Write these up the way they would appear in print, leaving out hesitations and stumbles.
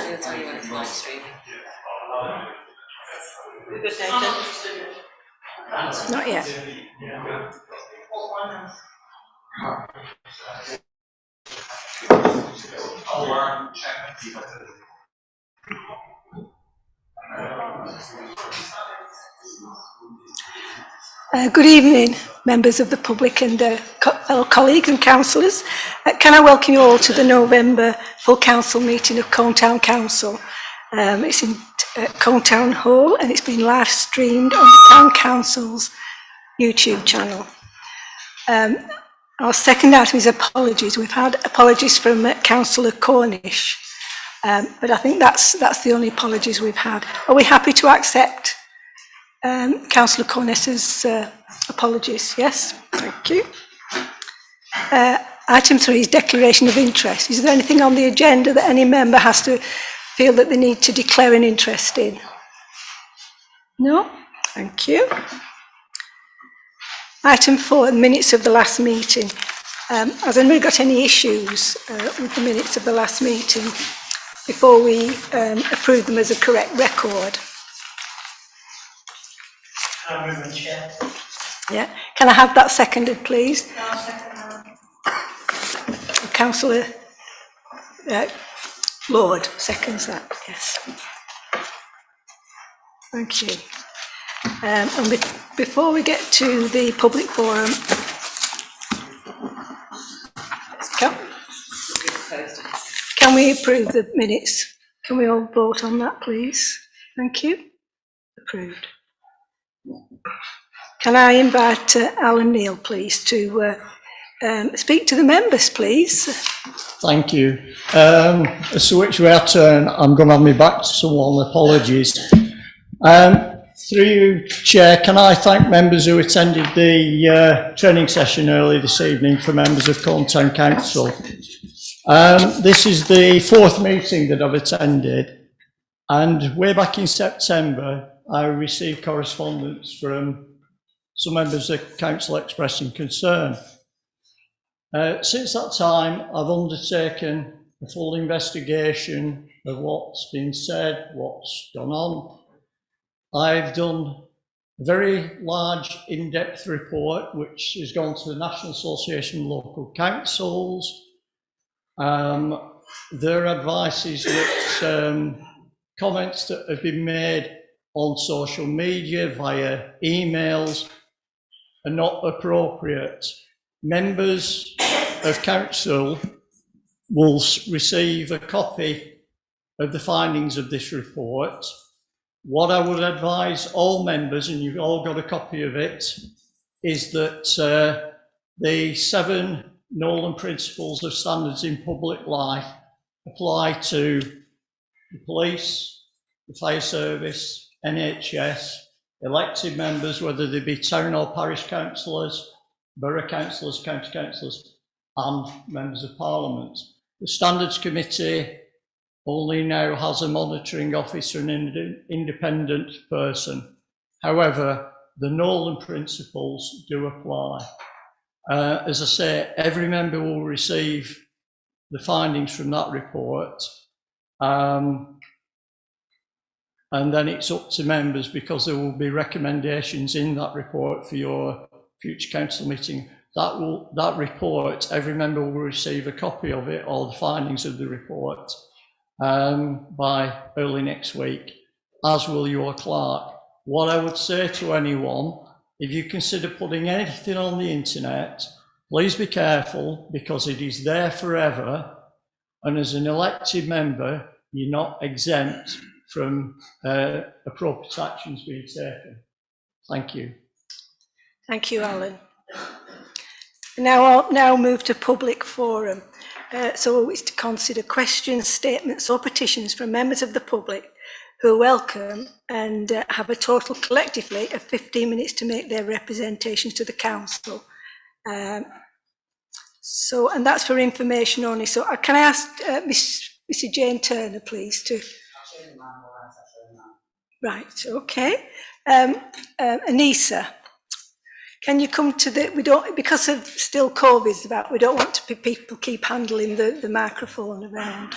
It'll tell you when it's live streaming. You good, Nathan? Not yet. Good evening, members of the public and fellow colleagues and councillors. Can I welcome you all to the November full council meeting of Colne Town Council. It's in Colne Town Hall and it's been live streamed on the Town Council's YouTube channel. Our second item is apologies. We've had apologies from Councillor Cornish, but I think that's the only apologies we've had. Are we happy to accept Councillor Cornish's apologies? Yes, thank you. Item 3 is declaration of interest. Is there anything on the agenda that any member has to feel that they need to declare an interest in? No? Thank you. Item 4, minutes of the last meeting. Has anybody got any issues with the minutes of the last meeting before we approve them as a correct record? Chair. Yeah. Can I have that seconded, please? I'll second that. Councillor Lord seconds that. Yes. Thank you. And before we get to the public forum, can we approve the minutes? Can we all vote on that, please? Thank you. Approved. Can I invite Alan Neil, please, to speak to the members, please? Thank you. So which way I turn, I'm going to have me back to someone. Apologies. Through you, Chair, can I thank members who attended the training session early this evening for members of Colne Town Council. This is the 4th meeting that I've attended, and way back in September I received correspondence from some members of council expressing concern. Since that time I've undertaken a full investigation of what's been said, what's gone on. I've done a very large in-depth report which has gone to the National Association of Local Councils. Their advice is that comments that have been made on social media via emails are not appropriate. Members of council will receive a copy of the findings of this report. What I would advise all members, and you've all got a copy of it, is that the 7 Nolan Principles of Standards in Public Life apply to the police, the fire service, NHS, elected members, whether they be town or parish councillors, borough councillors, county councillors, and members of parliament. The Standards Committee only now has a monitoring officer and an independent person. However, the Nolan Principles do apply. As I say, every member will receive the findings from that report, and then it's up to members, because there will be recommendations in that report for your future council meeting. That report, every member will receive a copy of it, or the findings of the report, by early next week, as will your clerk. What I would say to anyone, if you consider putting anything on the internet, please be careful, because it is there forever, and as an elected member, you're not exempt from appropriate actions being taken. Thank you. Thank you, Alan. Now I'll move to public forum. So it's to consider questions, statements or petitions from members of the public who are welcome and have a total collectively of 15 minutes to make their representations to the council. And that's for information only. So can I ask Mr. Jane Turner, please, to... Right, okay. Anissa, can you come to the, we don't, because of still COVID's about, we don't want to people keep handling the microphone around.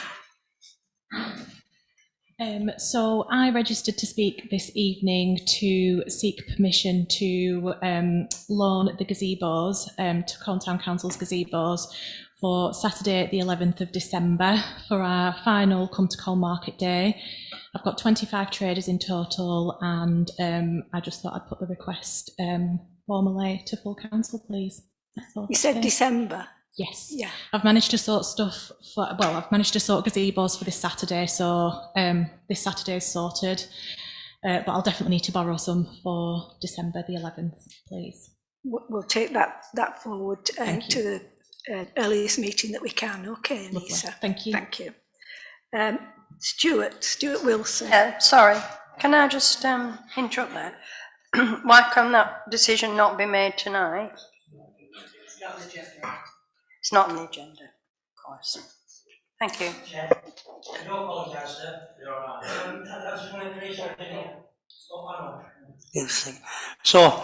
So I registered to speak this evening to seek permission to loan the gazebos to Colne Town Council's gazebos for Saturday the 11th of December for our final Come to Colne Market Day. I've got 25 traders in total, and I just thought I'd put the request formally to full council, please. That's all. You said December? Yes. Yeah. I've managed to sort stuff for, well, I've managed to sort gazebos for this Saturday, so this Saturday is sorted, but I'll definitely need to borrow some for December the 11th, please. We'll take that forward Thank to the earliest meeting that we can. Okay, Lovely. Anissa. Thank you. Thank you. Stuart Wilson. Sorry, can I just interrupt there? Why can that decision not be made tonight? It's not on the agenda. It's not on the agenda, of course. Thank you. Chair, I do apologise, sir. You're all right. I just want to finish our opinion. Interesting. So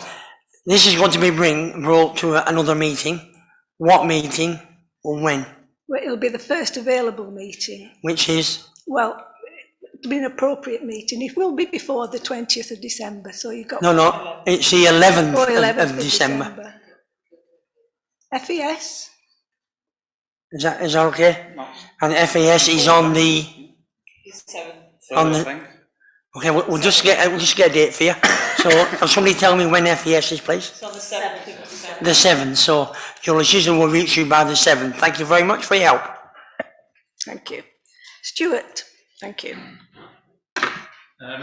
this is going to be brought to another meeting. What meeting or when? Well, it'll be the first available meeting. Which is? Well, it'll be an appropriate meeting. It will be before the 20th of December, so you've got... No, it's the 11th, 11th of December. FES? Is that okay? No. And FES is on the... On the... Okay, we'll just get a date for you. So, can somebody tell me when FES is, please? It's on the 7th of December. The 7th, so your decision will reach you by the 7th. Thank you very much for your help. Thank you. Stuart, thank you.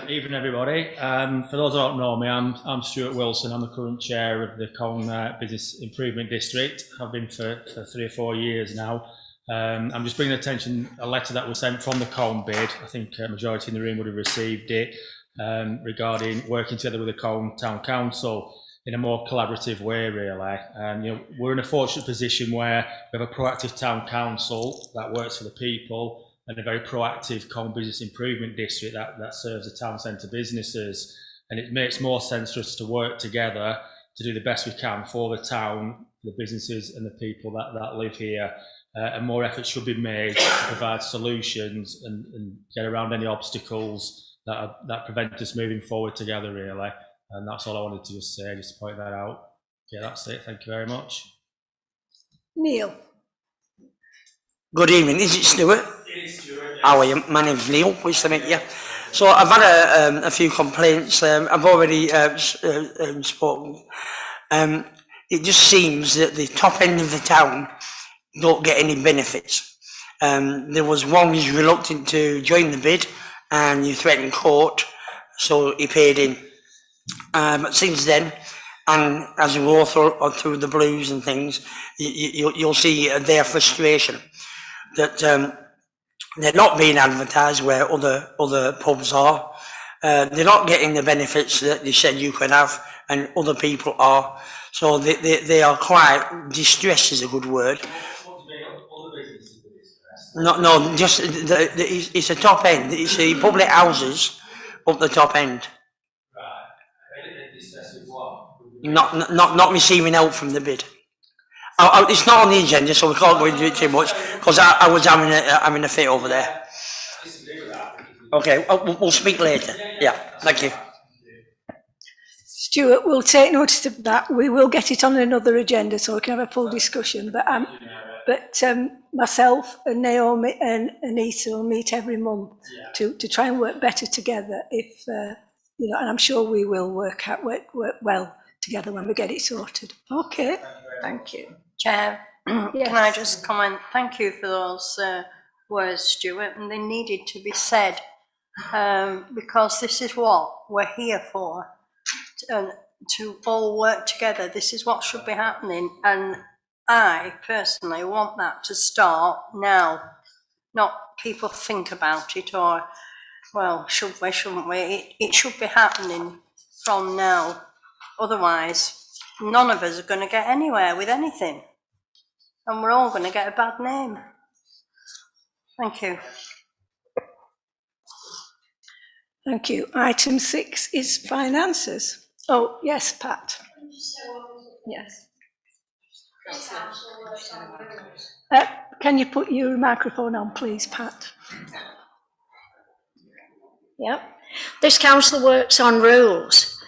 Evening, everybody. For those who don't know me, I'm Stuart Wilson. I'm the current chair of the Colne Business Improvement District. I've been for 3 or 4 years now. I'm just bringing attention a letter that was sent from the Colne bid. I think a majority in the room would have received it, regarding working together with the Colne Town Council in a more collaborative way, really. You know, we're in a fortunate position where we have a proactive town council that works for the people, and a very proactive Colne Business Improvement District that serves the town centre businesses. And it makes more sense for us to work together to do the best we can for the town, the businesses and the people that live here. And more effort should be made to provide solutions and get around any obstacles that prevent us moving forward together, really. And that's all I wanted to just say, just to point that out. Yeah, that's it. Thank you very much. Neil. Good evening. Is it Stuart? It is Stuart. Yes. How are you? My name's Neil. Pleased to meet you. So I've had a few complaints. I've already spoken. It just seems that the top end of the town don't get any benefits. There was one who's reluctant to join the bid, and you threatened court, so he paid in. But since then, and as we go through the blues and things, you'll see their frustration that they're not being advertised where other pubs are. They're not getting the benefits that they said you could have, and other people are. So they are quite distressed, is a good word. No, just it's a top end. It's the public houses up the top end. Not receiving help from the bid. It's not on the agenda, so we can't go into it too much because I was having a fit over there. Okay, we'll speak later. Yeah, thank you. Stuart, we'll take notice of that. We will get it on another agenda so we can have a full discussion. But myself and Naomi and Anita will meet every month to try and work better together. If you know, and I'm sure we will work well together when we get it sorted. Okay, thank you. Chair, Yes. can I just comment? Thank you for those words, Stuart, and they needed to be said because this is what we're here for, to all work together. This is what should be happening, and I personally want that to start now, not people think about it or, well, should we, shouldn't we? It should be happening from now. Otherwise, none of us are going to get anywhere with anything, and we're all going to get a bad name. Thank you. Thank you. Item 6 is finances. Oh, yes, Pat. Yes. Can you put your microphone on, please, Pat? Yeah. This council works on rules.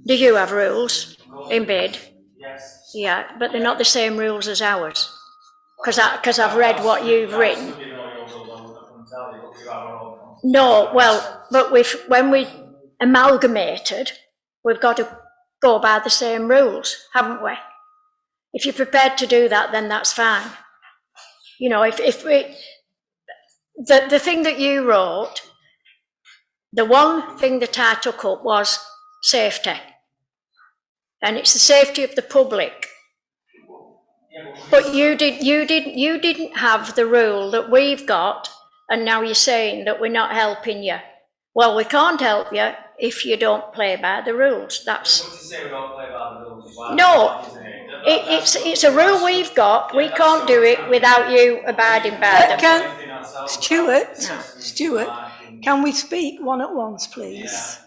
Do you have rules in bid? Yes. Yeah, but they're not the same rules as ours. Because I've read what you've written. No, well, but when we amalgamated, we've got to go by the same rules, haven't we? If you're prepared to do that, then that's fine. You know, the thing that you wrote, the one thing that I took up was safety. And it's the safety of the public. But you didn't have the rule that we've got, and now you're saying that we're not helping you. Well, we can't help you if you don't play by the rules. That's no. It's a rule we've got. We can't do it without you abiding by them. Stuart, can we speak one at once, please?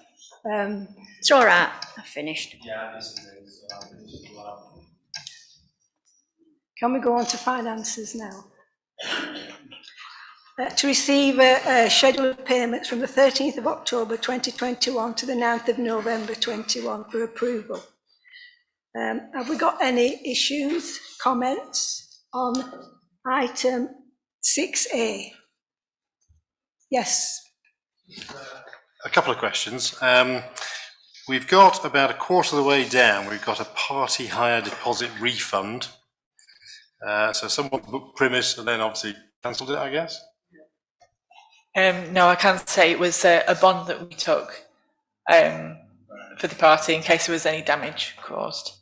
It's all right. I've finished. Can we go on to finances now? To receive a schedule of payments from the 13th of October 2021 to the 9th of November 21 for approval. Have we got any issues, comments on item 6A? Yes. A couple of questions. We've got about a quarter of the way down, we've got a party hire deposit refund. So someone booked premise and then obviously cancelled it, I guess? No, I can't say. It was a bond that we took for the party in case there was any damage caused.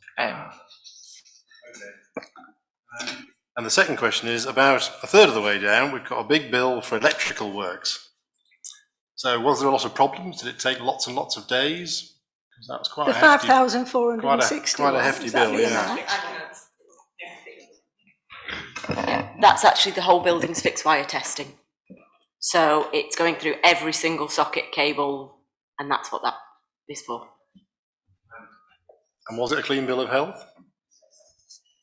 And the second question is, about a third of the way down, we've got a big bill for electrical works. So was there a lot of problems? Did it take lots and lots of days? Because that was quite The 5,460. quite a hefty bill, yeah. That's actually the whole building's fixed wire testing. So it's going through every single socket cable, and that's what that is for. And was it a clean bill of health?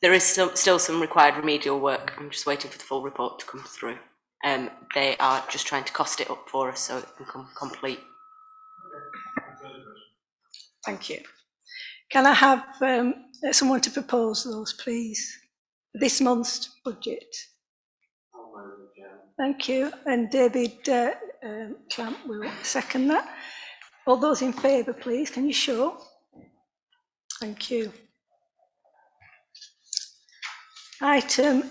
There is still some required remedial work. I'm just waiting for the full report to come through. They are just trying to cost it up for us so it can come complete. Thank you. Can I have someone to propose those, please? This month's budget. Thank you. And David Clamp will second that. All those in favour, please, can you show? Thank you. Item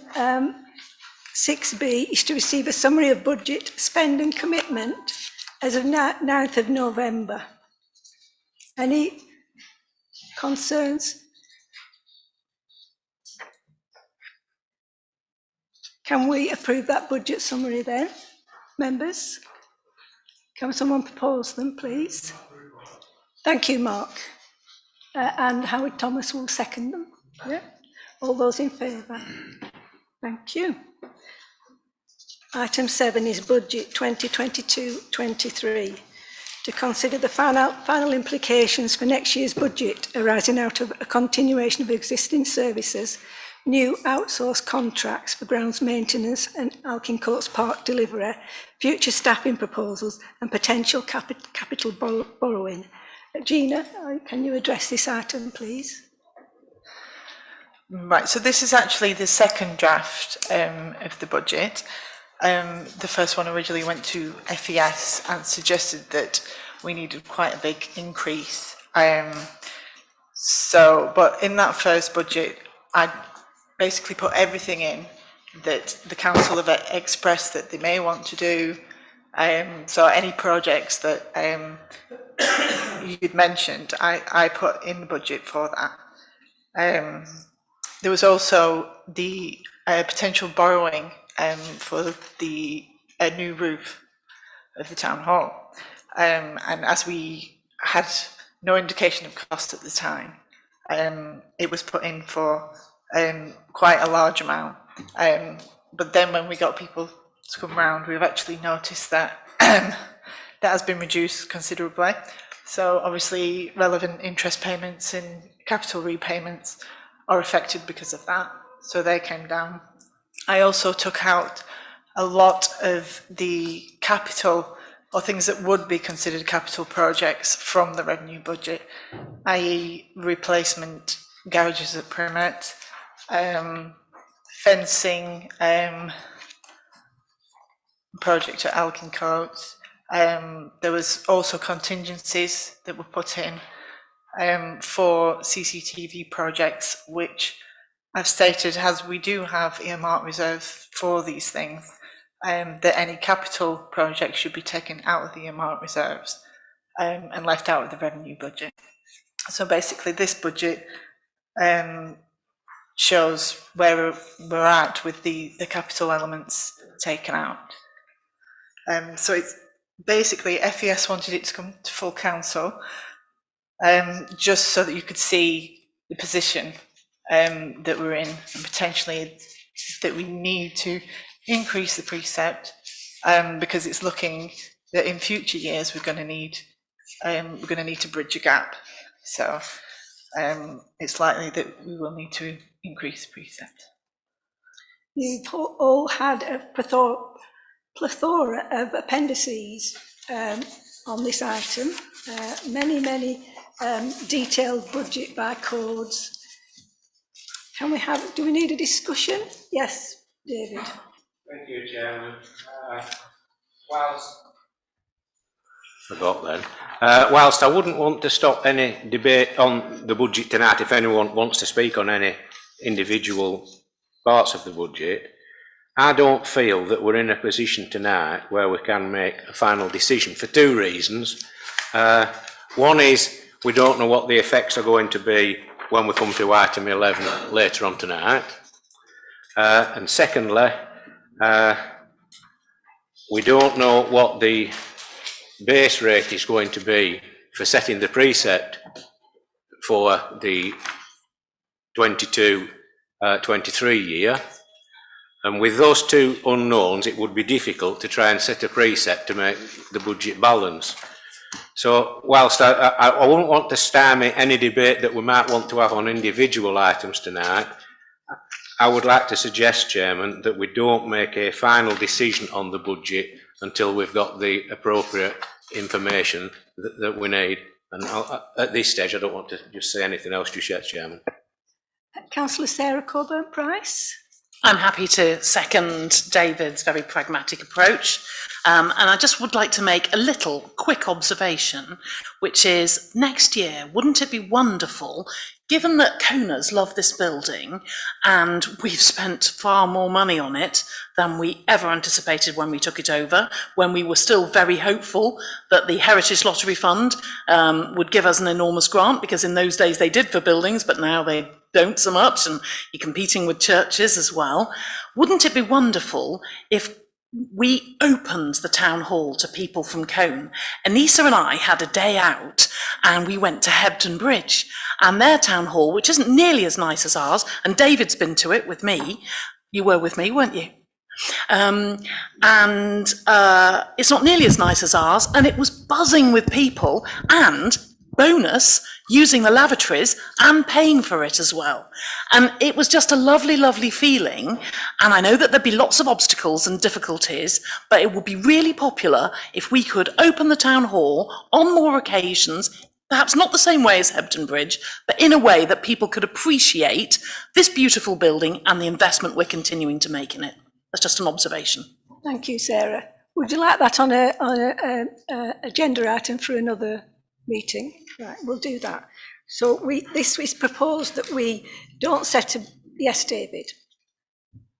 6B is to receive a summary of budget, spend and commitment as of 9th of November. Any concerns? Can we approve that budget summary then, members? Can someone propose them, please? Thank you, Mark. And Howard Thomas will second them. Yeah? All those in favour? Thank you. Item 7 is budget 2022-23. To consider the final implications for next year's budget arising out of a continuation of existing services, new outsourced contracts for grounds maintenance and Alkin Courts Park delivery, future staffing proposals and potential capital borrowing. Gina, can you address this item, please? Right, so this is actually the second draft of the budget. The first one originally went to FES and suggested that we needed quite a big increase. But in that first budget, I basically put everything in that the council have expressed that they may want to do. So any projects that you'd mentioned, I put in the budget for that. There was also the potential borrowing for the new roof of the town hall. And as we had no indication of cost at the time, it was put in for quite a large amount. But then when we got people to come round, we've actually noticed that that has been reduced considerably. So obviously relevant interest payments and capital repayments are affected because of that. So they came down. I also took out a lot of the capital or things that would be considered capital projects from the revenue budget, i.e. replacement garages at Primet, fencing, project at Elkin Court. There was also contingencies that were put in for CCTV projects, which I've stated as we do have earmarked reserves for these things, that any capital project should be taken out of the earmarked reserves and left out of the revenue budget. So basically this budget shows where we're at with the capital elements taken out. So it's basically FES wanted it to come to full council, just so that you could see the position that we're in, and potentially that we need to increase the precept, because it's looking that in future years we're going to need to bridge a gap. So it's likely that we will need to increase the precept. You've all had a plethora of appendices on this item, many detailed budget by codes. Do we need a discussion? Yes, David. Thank you, Chairman. Whilst I wouldn't want to stop any debate on the budget tonight, if anyone wants to speak on any individual parts of the budget, I don't feel that we're in a position tonight where we can make a final decision for two reasons. One is we don't know what the effects are going to be when we come to item 11 later on tonight. And secondly, we don't know what the base rate is going to be for setting the precept for the 22-23 year. And with those two unknowns, it would be difficult to try and set a precept to make the budget balance. So whilst I wouldn't want to stymie any debate that we might want to have on individual items tonight, I would like to suggest, Chairman, that we don't make a final decision on the budget until we've got the appropriate information that we need. And at this stage, I don't want to just say anything else just yet, Chairman. Councillor Sarah Coburn-Price. I'm happy to second David's very pragmatic approach. And I just would like to make a little quick observation, which is next year, wouldn't it be wonderful, given that Coners love this building and we've spent far more money on it than we ever anticipated when we took it over, when we were still very hopeful that the Heritage Lottery Fund would give us an enormous grant, because in those days they did for buildings, but now they don't so much, and you're competing with churches as well. Wouldn't it be wonderful if we opened the town hall to people from Cone? Anissa and I had a day out and we went to Hebden Bridge, and their town hall, which isn't nearly as nice as ours, and David's been to it with me. You were with me, weren't you? It's not nearly as nice as ours, and it was buzzing with people, and bonus, using the lavatories and paying for it as well. And it was just a lovely, lovely feeling. And I know that there'd be lots of obstacles and difficulties, but it would be really popular if we could open the town hall on more occasions, perhaps not the same way as Hebden Bridge, but in a way that people could appreciate this beautiful building and the investment we're continuing to make in it. That's just an observation. Thank you, Sarah. Would you like that on a agenda item for another meeting? Right, we'll do that. So this is proposed that we don't set a... Yes, David.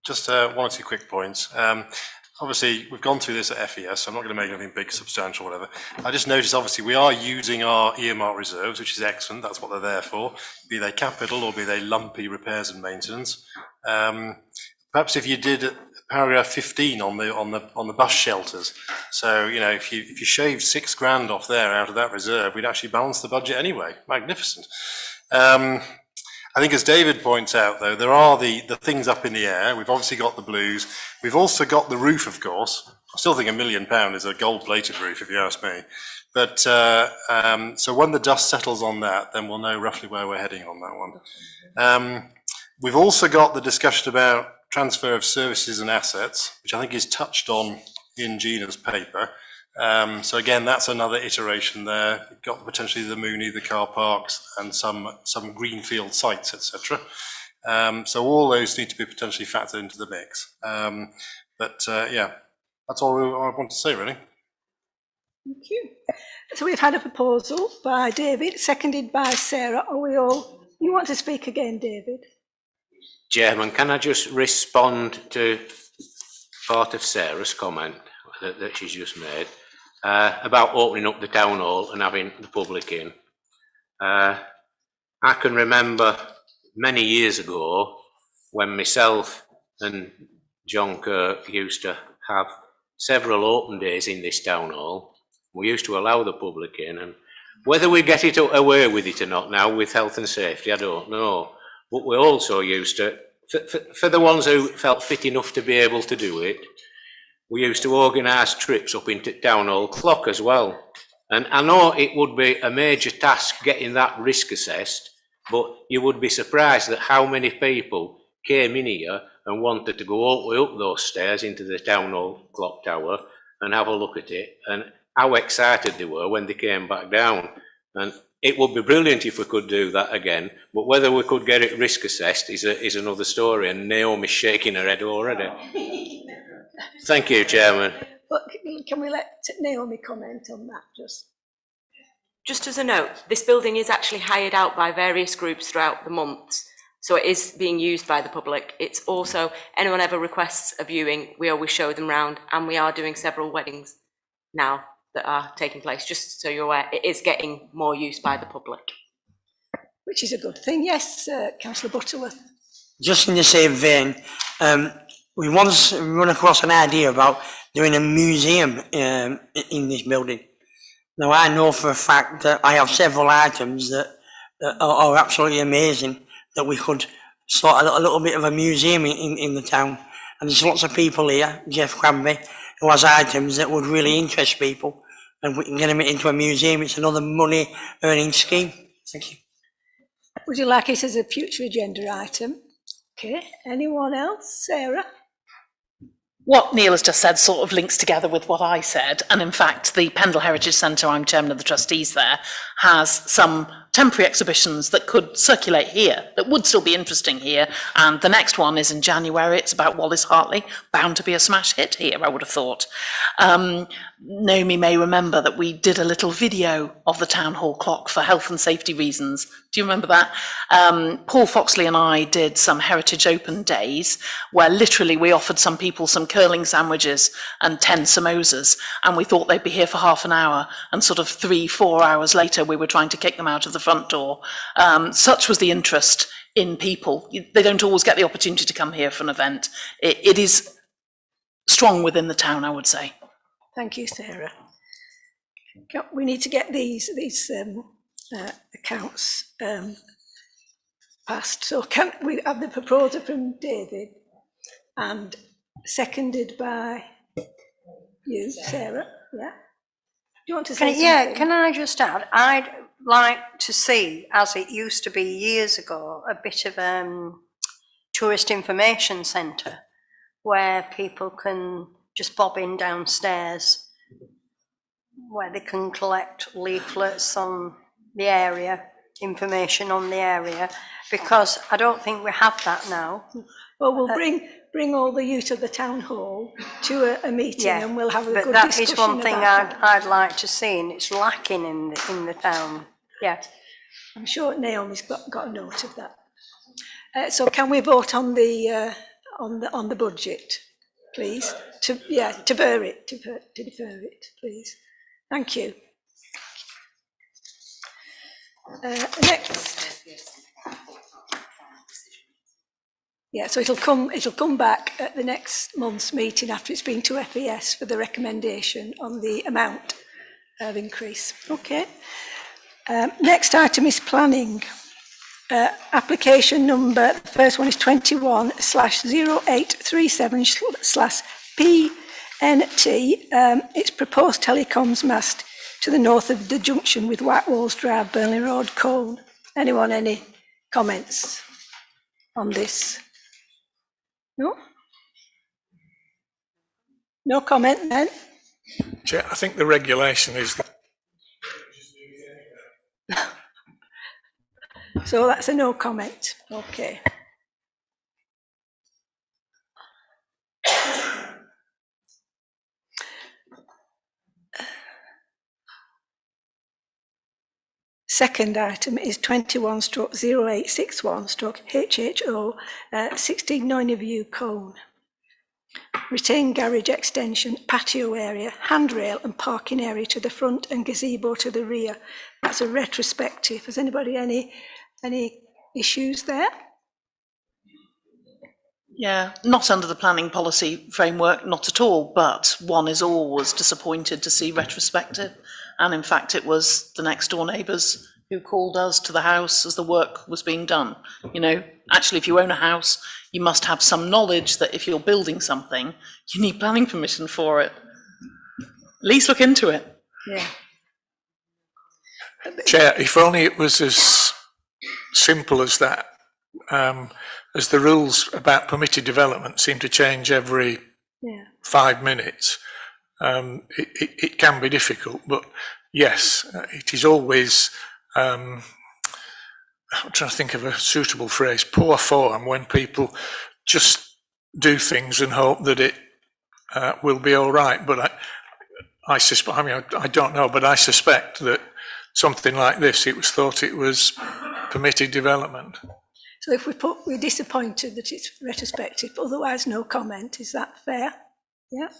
Just one or two quick points. Obviously, we've gone through this at FES, so I'm not going to make anything big, substantial, whatever. I just noticed, obviously, we are using our earmark reserves, which is excellent. That's what they're there for, be they capital or be they lumpy repairs and maintenance. Perhaps if you did paragraph 15 on the bus shelters. So, you know, if you shaved £6,000 off there out of that reserve, we'd actually balance the budget anyway. Magnificent. I think, as David points out, though, there are the things up in the air. We've obviously got the blues. We've also got the roof, of course. I still think £1 million is a gold-plated roof, if you ask me. But so when the dust settles on that, then we'll know roughly where we're heading on that one. We've also got the discussion about transfer of services and assets, which I think is touched on in Gina's paper. So again, that's another iteration there. You've got potentially the Mooney, the car parks, and some greenfield sites, etc. So all those need to be potentially factored into the mix. Yeah, that's all I want to say, really. Thank you. So we've had a proposal by David, seconded by Sarah. Are we all? You want to speak again, David? Chairman, can I just respond to part of Sarah's comment that she's just made about opening up the town hall and having the public in? I can remember many years ago when myself and John Kirk used to have several open days in this town hall. We used to allow the public in, and whether we get it away with it or not now with health and safety, I don't know. But we also used to, for the ones who felt fit enough to be able to do it, we used to organise trips up into Town Hall Clock as well. And I know it would be a major task getting that risk assessed, but you would be surprised at how many people came in here and wanted to go all the way up those stairs into the Town Hall Clock Tower and have a look at it, and how excited they were when they came back down. And it would be brilliant if we could do that again, but whether we could get it risk assessed is another story, and Naomi's shaking her head already. Thank you, Chairman. But can we let Naomi comment on that Just as a note, this building is actually hired out by various groups throughout the months, so it is being used by the public. It's also, anyone ever requests a viewing, we always show them round, and we are doing several weddings now that are taking place, just so you're aware. It is getting more use by the public. Which is a good thing. Yes, Councillor Butterworth. Just in the same vein, we once run across an idea about doing a museum in this building. Now, I know for a fact that I have several items that are absolutely amazing, that we could sort a little bit of a museum in the town. And there's lots of people here, Jeff Cranby, who has items that would really interest people, and we can get them into a museum. It's another money earning scheme. Thank you. Would you like it as a future agenda item? Okay, anyone else? Sarah? What Neil has just said sort of links together with what I said, and in fact the Pendle Heritage Centre, I'm chairman of the trustees there, has some temporary exhibitions that could circulate here, that would still be interesting here, and the next one is in January. It's about Wallace Hartley, bound to be a smash hit here, I would have thought. Naomi may remember that we did a little video of the town hall clock for health and safety reasons. Do you remember that? Paul Foxley and I did some Heritage Open days where literally we offered some people some curling sandwiches and 10 samosas, and we thought they'd be here for half an hour, and sort of 3-4 hours later we were trying to kick them out of the front door. Such was the interest in people. They don't always get the opportunity to come here for an event. It is strong within the town, I would say. Thank you, Sarah. We need to get these accounts passed. So can we have the proposal from David and seconded by you, Sarah? Yeah. Do you want to say something? Yeah, can I just add, I'd like to see, as it used to be years ago, a bit of tourist information centre where people can just bob in downstairs, where they can collect leaflets on the area, information on the area, because I don't think we have that now. Well, we'll bring all the youth of the town hall to a meeting, and we'll have a good discussion. That is one thing I'd like to see, and it's lacking in the town. Yeah, I'm sure Naomi's got a note of that. So can we vote on the budget, please? To defer it, please. Thank you. Next. Yeah, so it'll come back at the next month's meeting after it's been to FES for the recommendation on the amount of increase. Okay. Next item is planning. Application number, the first one is 21/0837/PNT. It's proposed telecoms mast to the north of the junction with Whitewalls Drive, Burnley Road, Colne. Anyone, any comments on this? No? No comment then? Chair, I think the regulation is that So that's a no comment. Okay. Second item is 21/0861/HHO 16 Noina View, Colne. Retained garage extension, patio area, handrail and parking area to the front and gazebo to the rear. That's a retrospective. Has anybody any issues there? Yeah, not under the planning policy framework, not at all, but one is always disappointed to see retrospective. And in fact, it was the next door neighbours who called us to the house as the work was being done. You know, actually, if you own a house, you must have some knowledge that if you're building something, you need planning permission for it. At least look into it. Yeah. Chair, if only it was as simple as that, as the rules about permitted development seem to change every 5 minutes. It can be difficult, but yes, it is always, I'm trying to think of a suitable phrase, poor form when people just do things and hope that it will be all right. But I suspect, I mean, I don't know, but I suspect that something like this, it was thought it was permitted development. So if we're disappointed that it's retrospective, otherwise no comment, is that fair? Yeah.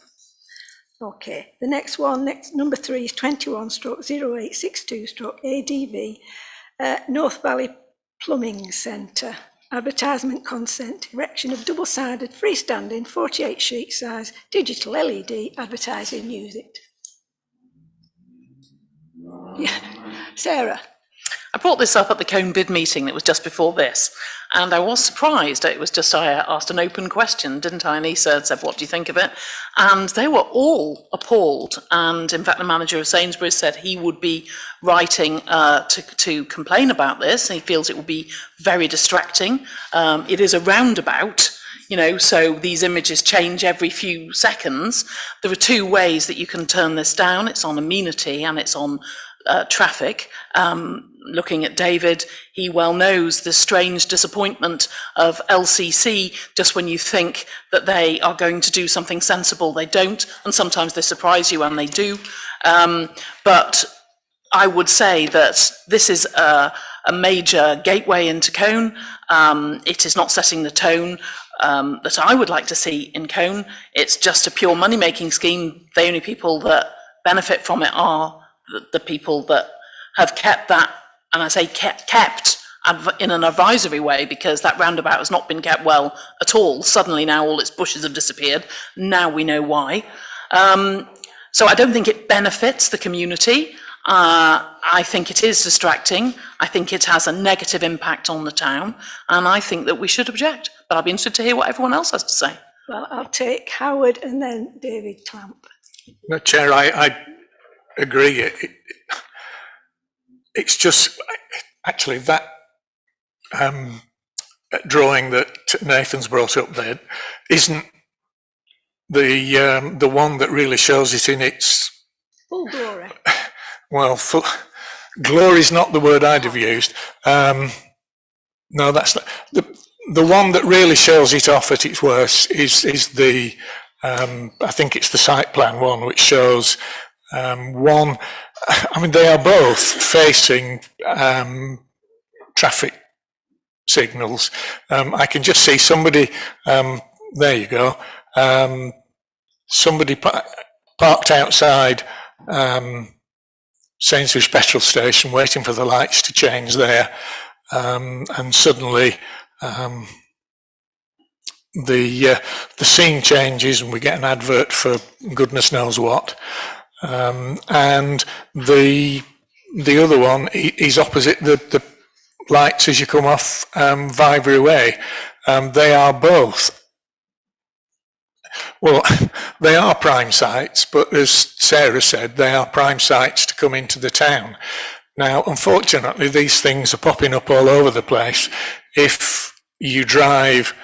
Okay, the next one, number 3 is 21/0862/ADV, North Valley Plumbing Centre. Advertisement consent, erection of double-sided freestanding 48 sheet size digital LED advertising unit. Yeah, Sarah. I brought this up at the Colne bid meeting that was just before this, and I was surprised. It was just, I asked an open question, didn't I? And Issa said, what do you think of it? And they were all appalled. And in fact, the manager of Sainsbury's said he would be writing to complain about this. He feels it will be very distracting. It is a roundabout, you know, so these images change every few seconds. There are 2 ways that you can turn this down. It's on amenity and it's on traffic. Looking at David, he well knows the strange disappointment of LCC. Just when you think that they are going to do something sensible, they don't, and sometimes they surprise you and they do. But I would say that this is a major gateway into Colne. It is not setting the tone that I would like to see in Colne. It's just a pure money-making scheme. The only people that benefit from it are the people that have kept that, and I say kept in an advisory way, because that roundabout has not been kept well at all. Suddenly now all its bushes have disappeared. Now we know why. So I don't think it benefits the community. I think it is distracting. I think it has a negative impact on the town, and I think that we should object. But I'll be interested to hear what everyone else has to say. Well, I'll take Howard and then David Clamp. No, Chair, I agree. It's just actually that drawing that Nathan's brought up there isn't the one that really shows it in its full glory. Well, glory is not the word I'd have used. No, that's not, the one that really shows it off at its worst is the I think it's the site plan one, which shows one. I mean, they are both facing traffic signals. I can just see somebody, there you go, somebody parked outside Sainsbury's petrol station waiting for the lights to change there, and suddenly the scene changes and we get an advert for goodness knows what. And the other one is opposite the lights as you come off Vivery Way. They are both, well, they are prime sites, but as Sarah said, they are prime sites to come into the town. Now, unfortunately, these things are popping up all over the place. If you drive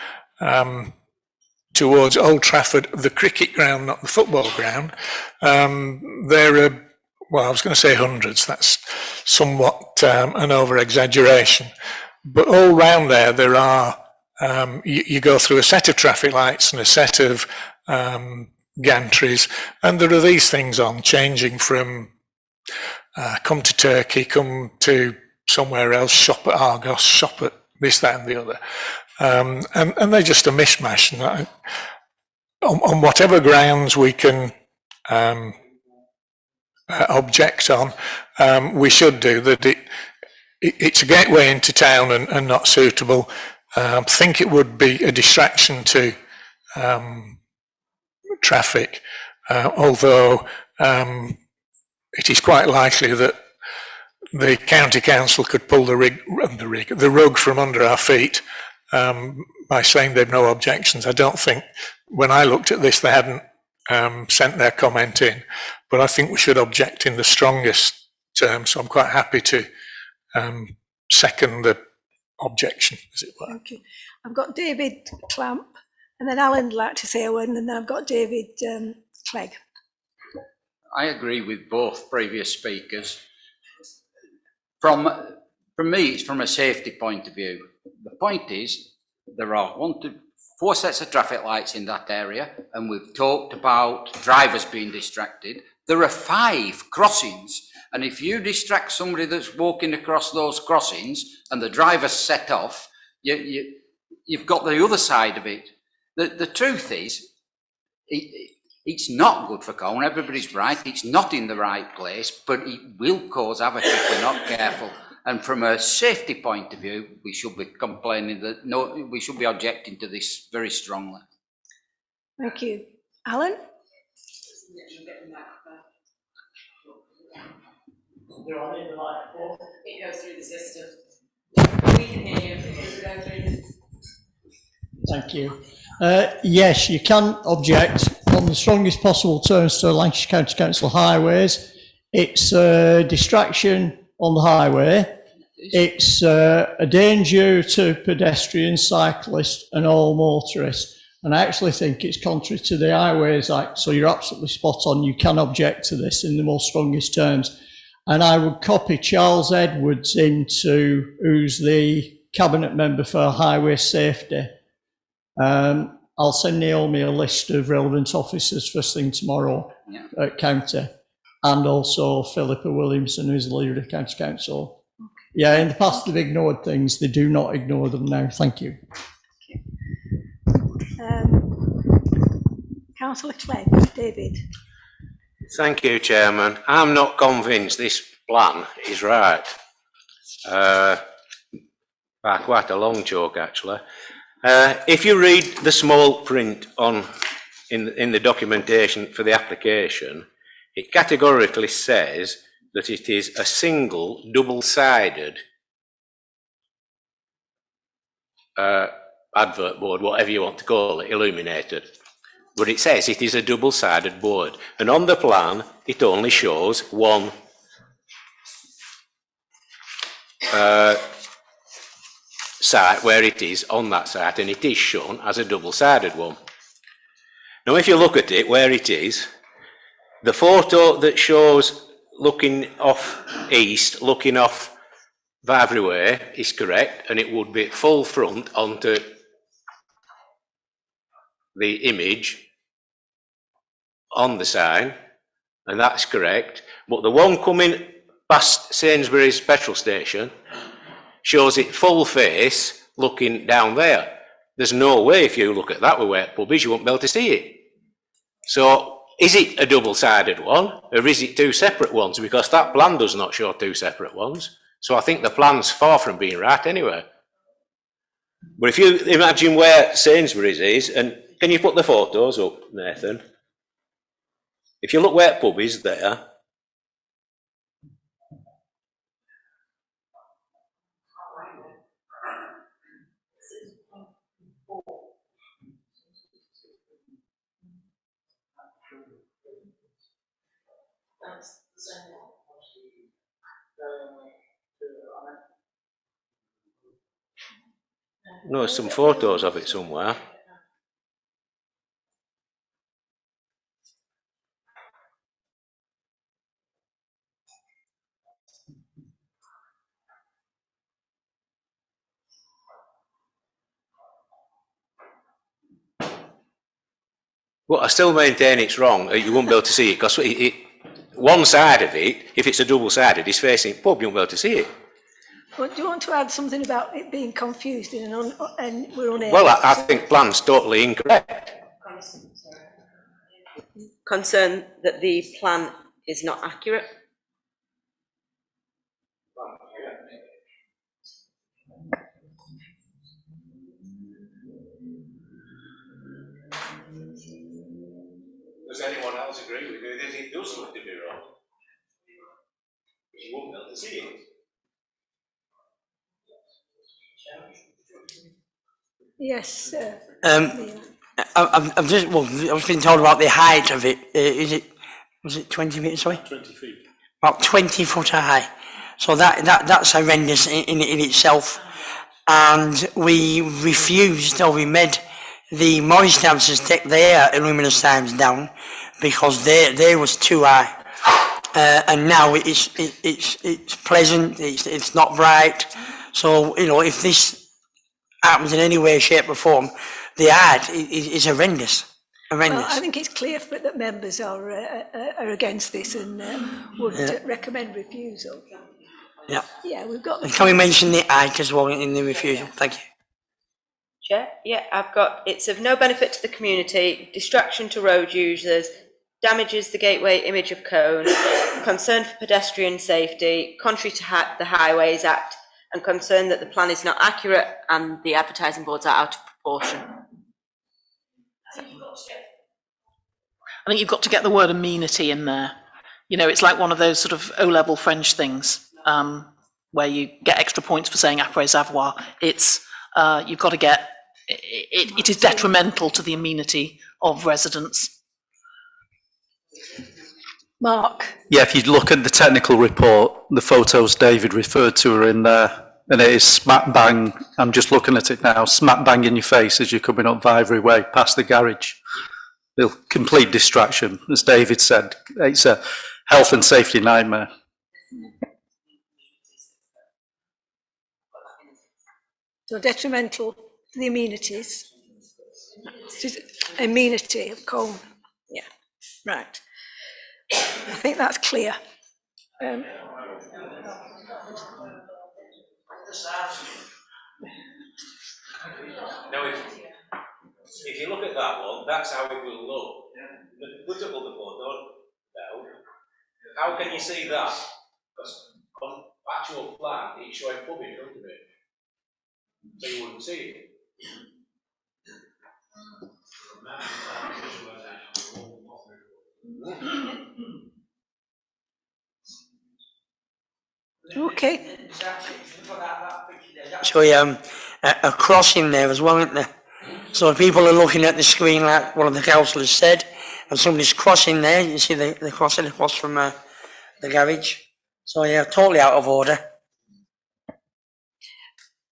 towards Old Trafford, the cricket ground, not the football ground, there are, well, I was going to say hundreds, that's somewhat an over-exaggeration. But all round there, there are, you go through a set of traffic lights and a set of gantries, and there are these things on, changing from come to Turkey, come to somewhere else, shop at Argos, shop at this, that and the other. And they're just a mishmash. And on whatever grounds we can object on, we should do that. It's a gateway into town and not suitable. I think it would be a distraction to traffic, although it is quite likely that the county council could pull the rug from under our feet by saying they've no objections. I don't think, when I looked at this, they hadn't sent their comment in, but I think we should object in the strongest terms. So I'm quite happy to second the objection, as it were. Thank you. I've got David Clamp, and then Alan would like to say a word, and then I've got David Clegg. I agree with both previous speakers. From me, it's from a safety point of view. The point is, there are 1 to 4 sets of traffic lights in that area, and we've talked about drivers being distracted. There are 5 crossings, and if you distract somebody that's walking across those crossings and the driver's set off, you've got the other side of it. The truth is, it's not good for Colne. Everybody's right. It's not in the right place, but it will cause havoc if we're not careful. And from a safety point of view, we should be complaining that we should be objecting to this very strongly. Thank you. Alan? You're on in the microphone. It goes through the system. We can hear you. Does it go through? Thank you. Yes, you can object on the strongest possible terms to Lancashire County Council highways. It's a distraction on the highway. It's a danger to pedestrians, cyclists and all motorists. And I actually think it's contrary to the Highways Act, so you're absolutely spot on. You can object to this in the most strongest terms. And I would copy Charles Edwards who's the Cabinet Member for Highway Safety. I'll send Naomi a list of relevant officers first thing tomorrow at County, and also Philippa Williamson, who's the leader of County Council. Yeah, in the past they've ignored things, they do not ignore them now. Thank you. Councillor Clegg, David. Thank you, Chairman. I'm not convinced this plan is right. By quite a long chalk, actually. If you read the small print in the documentation for the application, it categorically says that it is a single double-sided advert board, whatever you want to call it, illuminated. But it says it is a double-sided board. And on the plan, it only shows one site where it is on that site, and it is shown as a double-sided one. Now, if you look at it where it is, the photo that shows looking off east, looking off Vivry Way is correct, and it would be full front onto the image on the sign, and that's correct. But the one coming past Sainsbury's petrol station shows it full face looking down there. There's no way, if you look at that with wet pubbies, you won't be able to see it. So is it a double-sided one, or is it 2 separate ones? Because that plan does not show 2 separate ones. So I think the plan's far from being right anyway. But if you imagine where Sainsbury's is, and can you put the photos up, Nathan? If you look where pub is there, no, there's some photos of it somewhere. But I still maintain it's wrong. You won't be able to see it because one side of it, if it's a double-sided, is facing pub. You won't be able to see it. Well, do you want to add something about it being confused and we're unable? Well, I think plan's totally incorrect. Concern that the plan is not accurate. Does anyone else agree with you that it does look to be wrong? You won't be able to see it. Yes, sir. I've just, well, I was being told about the height of it. Was it 20 metres, sorry? 20 feet. About 20 foot high. So that's horrendous in itself. And we refused, or we made the Morris dancers take their luminous times down because they was too high. And now it's pleasant, it's not bright. So, you know, if this happens in any way, shape or form, the ad is horrendous. Horrendous. Well, I think it's clear that members are against this and would recommend refusal. Yeah. Yeah, we've got. Can we mention the height as well in the refusal? Thank you. Chair, yeah, I've got, it's of no benefit to the community, distraction to road users, damages the gateway image of Cone, concern for pedestrian safety, contrary to the Highways Act, and concern that the plan is not accurate and the advertising boards are out of proportion. I think you've got to get the word amenity in there. You know, it's like one of those sort of O-level French things where you get extra points for saying après savoir. It's, you've got to get, it is detrimental to the amenity of residents. Mark. Yeah, if you look at the technical report, the photos David referred to are in there, and it is smack bang, I'm just looking at it now, smack bang in your face as you're coming up Vivery Way, past the garage. The complete distraction, as David said, it's a health and safety nightmare. So detrimental to the amenities. Amenity of Cone. Yeah, right. I think that's clear. Now, if you look at that one, that's how it will look. Put up on the photo now. How can you see that? Because on actual plan, it's showing pub in front of it. So you wouldn't see it. Okay. So a crossing there as well, isn't there? So people are looking at the screen like one of the councillors said, and somebody's crossing there. You see the crossing across from the garage. So yeah, totally out of order.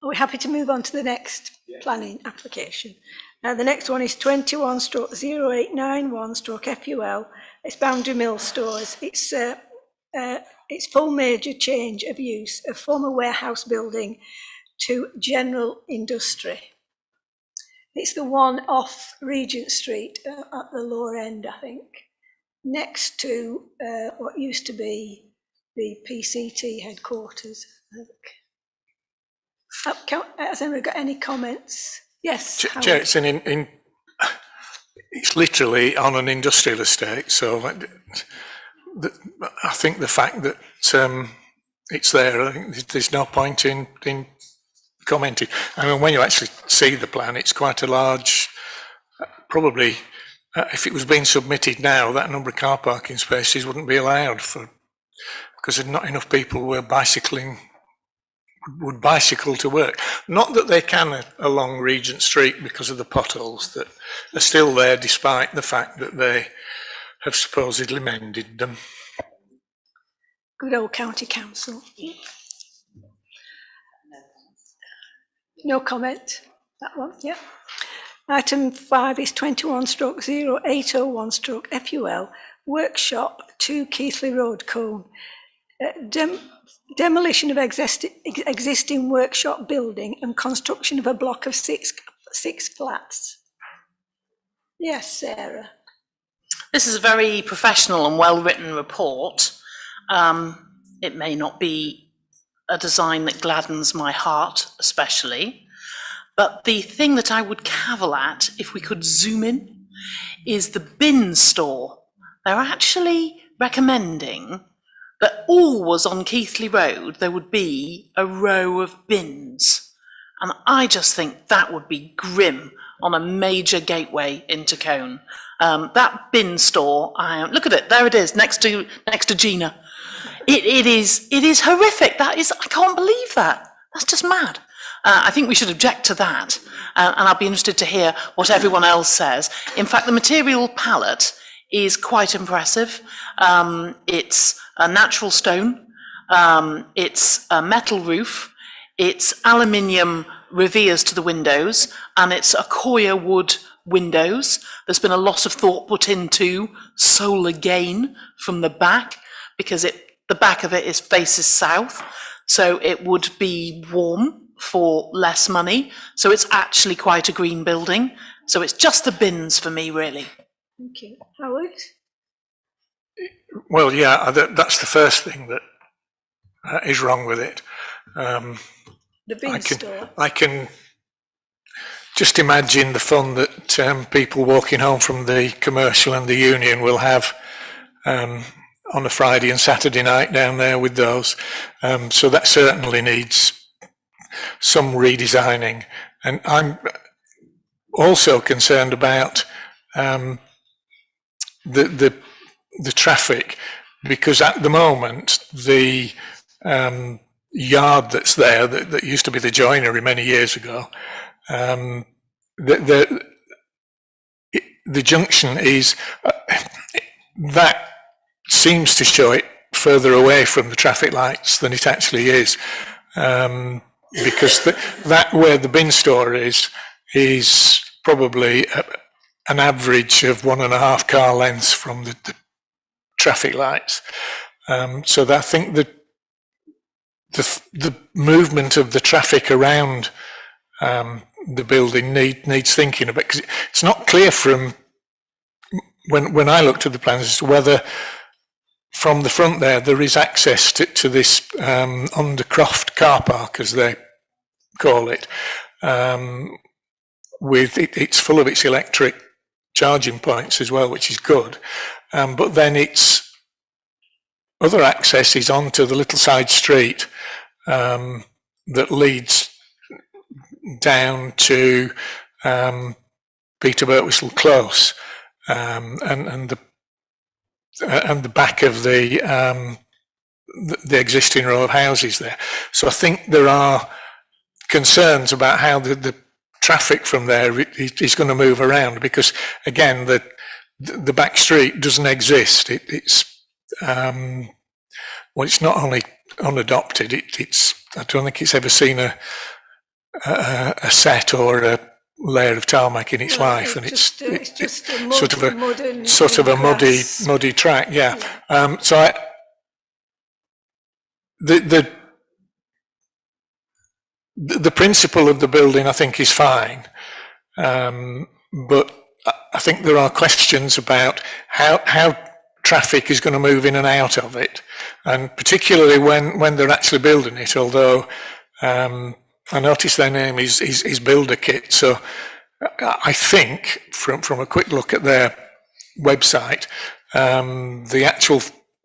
Are we happy to move on to the next planning application? The next one is 21/0891/FUL. It's Boundary Mill Stores. It's full major change of use of former warehouse building to general industry. It's the one off Regent Street at the lower end, I think, next to what used to be the PCT headquarters. Has anyone got any comments? Yes. Chair, it's it's literally on an industrial estate, so I think the fact that it's there, I think there's no point in commenting. I mean, when you actually see the plan, it's quite a large, probably, if it was being submitted now, that number of car parking spaces wouldn't be allowed because not enough people would bicycle to work. Not that they can along Regent Street because of the potholes that are still there despite the fact that they have supposedly mended them. Good old county council. No comment, that one, yeah. Item 5 is 21/0801/FUL, workshop 2 Keithley Road, Cone. Demolition of existing workshop building and construction of a block of six flats. Yes, Sarah. This is a very professional and well-written report. It may not be a design that gladdens my heart especially, but the thing that I would cavil at, if we could zoom in, is the bin store. They're actually recommending that always on Keighley Road there would be a row of bins. And I just think that would be grim on a major gateway into Cone. That bin store, look at it, there it is, next to Gina. It is horrific. That is, I can't believe that. That's just mad. I think we should object to that, and I'll be interested to hear what everyone else says. In fact, the material palette is quite impressive. It's a natural stone, it's a metal roof, it's aluminium reveres to the windows, and it's Accoya wood windows. There's been a lot of thought put into solar gain from the back, because the back of it faces south, so it would be warm for less money. So it's actually quite a green building. So it's just the bins for me, really. Thank you. Howard? Well, yeah, that's the first thing that is wrong with it. The bin store. I can just imagine the fun that people walking home from the commercial and the union will have on a Friday and Saturday night down there with those. So that certainly needs some redesigning. And I'm also concerned about the traffic, because at the moment the yard that's there that used to be the joinery many years ago, the junction is that seems to show it further away from the traffic lights than it actually is, because that where the bin store is probably an average of 1.5 car lengths from the traffic lights. So I think that the movement of the traffic around the building needs thinking about, because it's not clear from when I looked at the plans as to whether from the front there is access to this Undercroft car park, as they call it. With it's full of its electric charging points as well, which is good. But then its other access is onto the little side street that leads down to Peter Birtwistle Close, and the back of the existing row of houses there. So I think there are concerns about how the traffic from there is going to move around, because again the back street doesn't exist. It's not only unadopted, I don't think it's ever seen a set or a layer of tarmac in its life, and it's just sort of a muddy track. Yeah. So the principle of the building, I think, is fine, but I think there are questions about how traffic is going to move in and out of it, and particularly when they're actually building it. Although I noticed their name is Builder Kit, so I think from a quick look at their website, the actual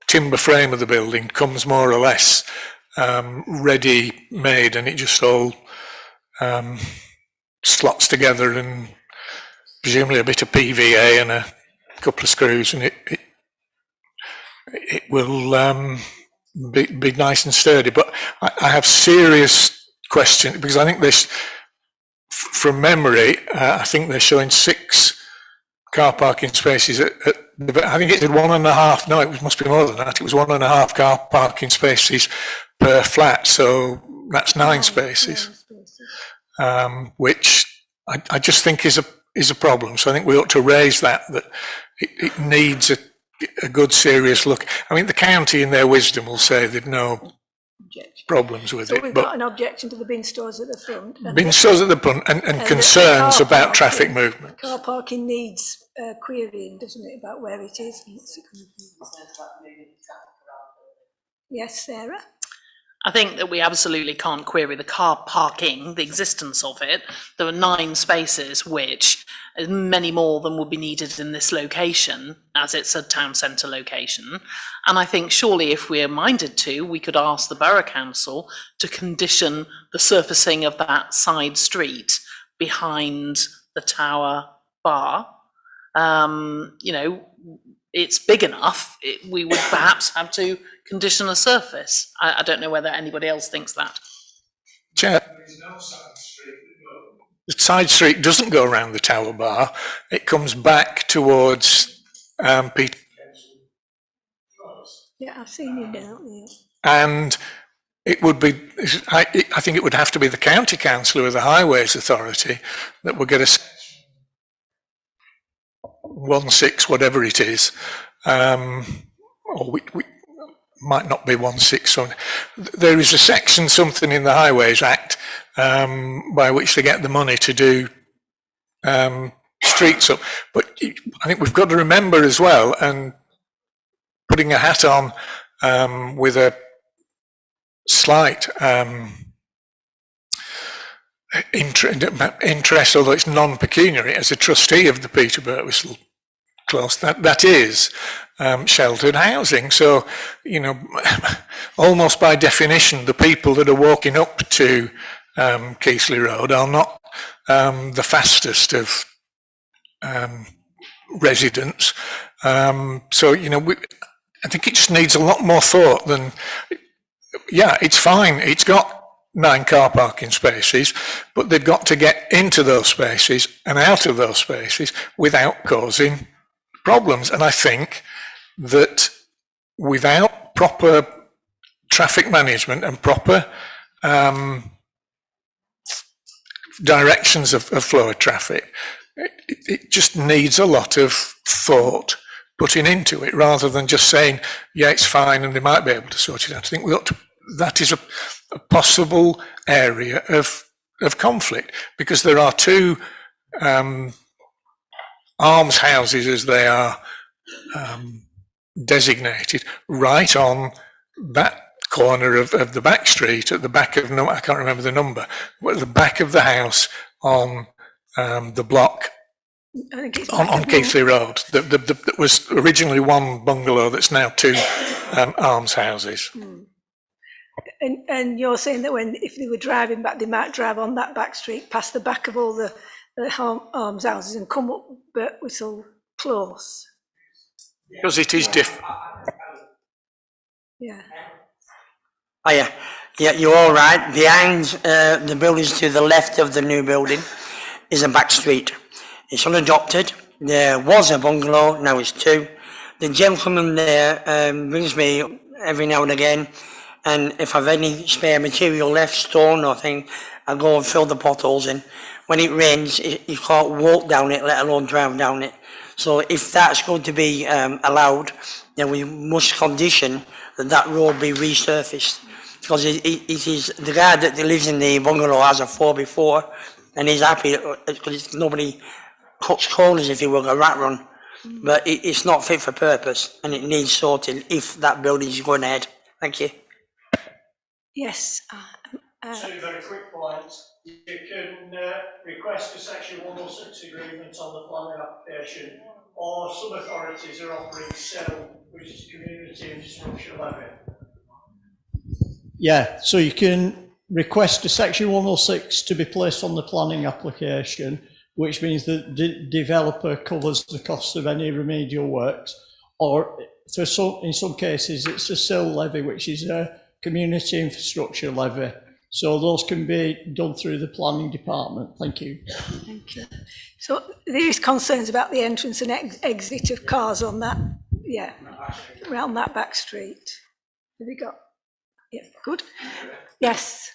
timber frame of the building comes more or less ready made, and it just all slots together, and presumably a bit of PVA and a couple of screws, and it will be nice and sturdy. But I have serious questions, because I think this, from memory, I think they're showing 6 car parking spaces I think it did 1.5. No, it must be more than that. It was 1.5 car parking spaces per flat, so that's 9 spaces, which I just think is a problem. So I think we ought to raise that it needs a good serious look. I mean, the county in their wisdom will say they've no problems with So it. we've But got an objection to the bin stores at the front. and bin the- stores at the front and and the concerns car about traffic parking. movement. Car parking needs querying, doesn't it, about where it is? and what's it gonna be. Yes, Sarah? I think that we absolutely can't query the car parking, the existence of it. There are 9 spaces, which is many more than would be needed in this location, as it's a town centre location. And I think surely if we're minded to, we could ask the Borough Council to condition the surfacing of that side street behind the Tower Bar. You know, it's big enough, we would perhaps have to condition a surface. I don't know whether anybody else thinks that. Chair, the side street doesn't go around the Tower Bar. It comes back towards Peter. Yeah, I've seen you down there. And it would be, I think it would have to be the county council or the highways authority that would get a 1/6, whatever it is, or we might not be 1/6. So there is a section, something in the Highways Act, by which they get the money to do streets up. But I think we've got to remember as well, and putting a hat on with a slight interest, although it's non-pecuniary, as a trustee of the Peter Birtwistle Close, that is sheltered housing. So, you know, almost by definition, the people that are walking up to Keighley Road are not the fastest of residents. So, you know, I think it just needs a lot more thought than, yeah, it's fine. It's got 9 car parking spaces, but they've got to get into those spaces and out of those spaces without causing problems. And I think that without proper traffic management and proper directions of flow of traffic, it just needs a lot of thought putting into it, rather than just saying, yeah, it's fine and they might be able to sort it out. I think we ought to, that is a possible area of conflict, because there are 2 almshouses, as they are designated, right on that corner of the back street, at the back of, no, I can't remember the number, but at the back of the house on the block on Keighley Road. That was originally 1 bungalow that's now 2 almshouses. And you're saying that if they were driving back, they might drive on that back street past the back of all the almshouses and come up Birtwistle Close. Because it is different. Yeah. Oh yeah, you're all right. Behind the buildings to the left of the new building is a back street. It's unadopted. There was a bungalow, now it's 2. The gentleman there brings me every now and again, and if I've any spare material left, stone or thing, I go and fill the potholes in. When it rains, you can't walk down it, let alone drive down it. So if that's going to be allowed, then we must condition that road be resurfaced. Because it is the guy that lives in the bungalow has a 4x4, and he's happy because nobody cuts corners if he were a rat run. But it's not fit for purpose, and it needs sorting if that building is going ahead. Thank you. Yes. 2 very quick points. You can request a section 106 agreement on the planning application, or some authorities are offering CIL, which is Community Infrastructure Levy. Yeah, so you can request a section 106 to be placed on the planning application, which means that the developer covers the cost of any remedial works, or in some cases it's a CIL levy, which is a Community Infrastructure Levy. So those can be done through the planning department. Thank you. Thank you. So there is concerns about the entrance and exit of cars on that, yeah, around that back street. Have you got? Yeah, good. Yes.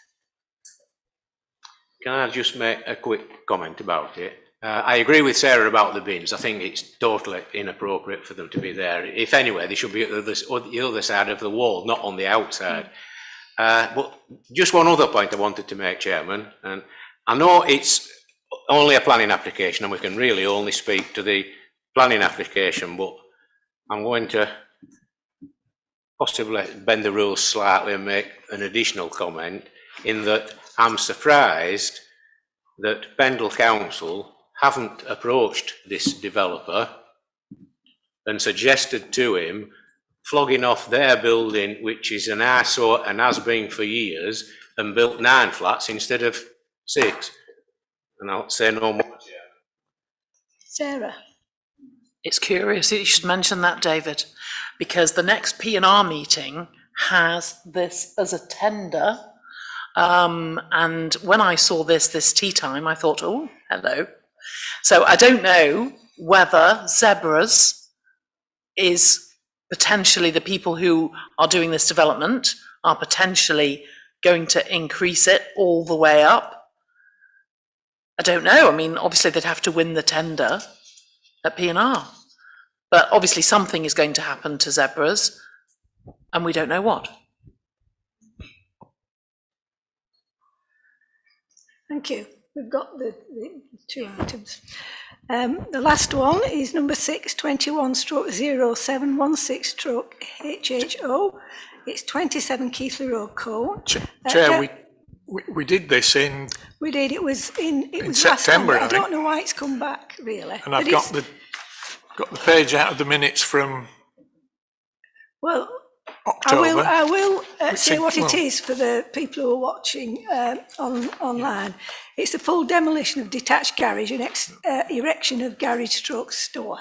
Can I just make a quick comment about it? I agree with Sarah about the bins. I think it's totally inappropriate for them to be there. If anywhere, they should be at the other side of the wall, not on the outside. But just one other point I wanted to make, Chairman, and I know it's only a planning application and we can really only speak to the planning application, but I'm going to possibly bend the rules slightly and make an additional comment in that I'm surprised that Pendle Council haven't approached this developer and suggested to him flogging off their building, which is an eyesore and has been for years, and built 9 flats instead of 6. And I'll say no more. Sarah? It's curious that you should mention that, David, because the next P&R meeting has this as a tender. And when I saw this tea time, I thought, oh, hello. So I don't know whether Zebras is potentially the people who are doing this development are potentially going to increase it all the way up. I don't know. I mean, obviously they'd have to win the tender at P&R. But obviously something is going to happen to Zebras, and we don't know what. Thank you. We've got the 2 items. The last one is number 6, 21/0716/HHO. It's 27 Keithley Road, Cole. Chair, we did this in. We did. It was last September. time, I don't know why it's come back really. And I've got the page out of the minutes from. Well, October. I will say what it is for the people who are watching online. It's a full demolition of detached garage and erection of garage stroke store.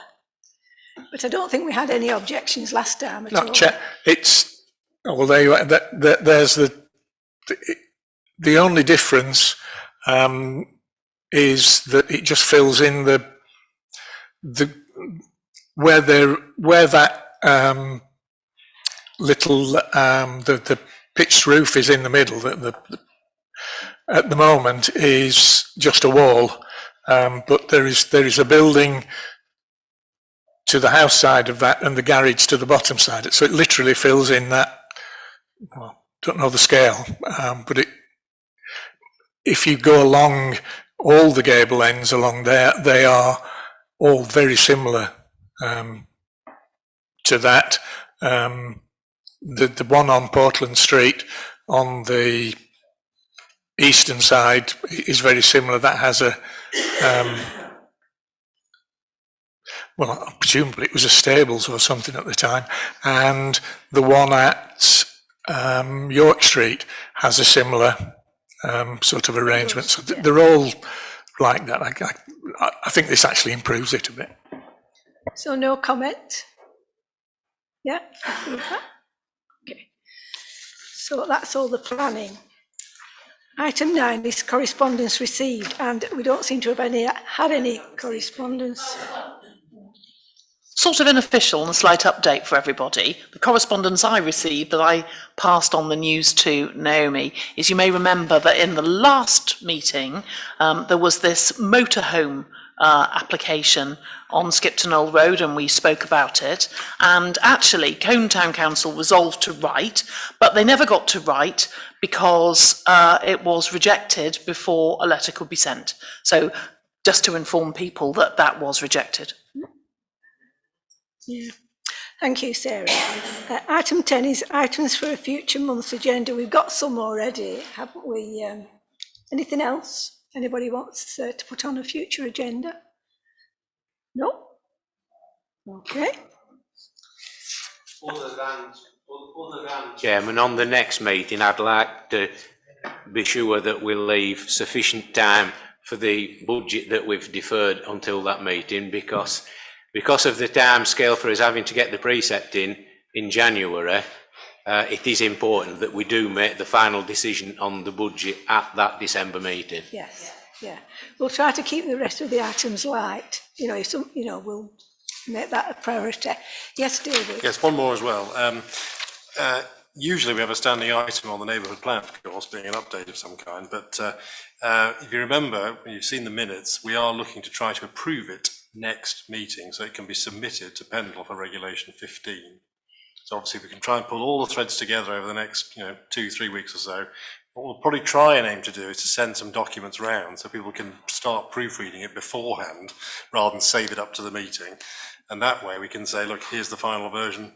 But I don't think we had any objections last time at all. Chair, it's, well, there you are. There's the only difference is that it just fills in where that little the pitched roof is in the middle. At the moment is just a wall, but there is a building to the house side of that and the garage to the bottom side. So it literally fills in that. Well, don't know the scale, but if you go along all the gable ends along there, they are all very similar to that. The one on Portland Street on the eastern side is very similar. That has a, well, presumably it was a stables or something at the time. And the one at York Street has a similar sort of arrangement. So they're all like that. I think this actually improves it a bit. So no comment? Yeah? Okay. So that's all the planning. Item 9 is correspondence received, and we don't seem to have had any correspondence. Sort of unofficial and a slight update for everybody. The correspondence I received that I passed on the news to Naomi is, you may remember that in the last meeting there was this motorhome application on Skipton Old Road, and we spoke about it, and actually Colne Town Council resolved to write, but they never got to write because it was rejected before a letter could be sent. So just to inform people that that was rejected. Yeah. Thank you, Sarah. Item 10 is items for a future month's agenda. We've got some already, haven't we? Anything else anybody wants to put on a future agenda? No? Okay. Other than Chairman, on the next meeting, I'd like to be sure that we'll leave sufficient time for the budget that we've deferred until that meeting, because of the time scale for us having to get the precept in January, it is important that we do make the final decision on the budget at that December meeting. Yes, yeah. We'll try to keep the rest of the items light. We'll make that a priority. Yes, David? Yes, one more as well. Usually we have a standing item on the neighbourhood plan, of course, being an update of some kind, but if you remember, when you've seen the minutes, we are looking to try to approve it next meeting so it can be submitted to Pendle for Regulation 15. So obviously we can try and pull all the threads together over the next 2-3 weeks or so. What we'll probably try and aim to do is to send some documents round so people can start proofreading it beforehand rather than save it up to the meeting. And that way we can say, look, here's the final version.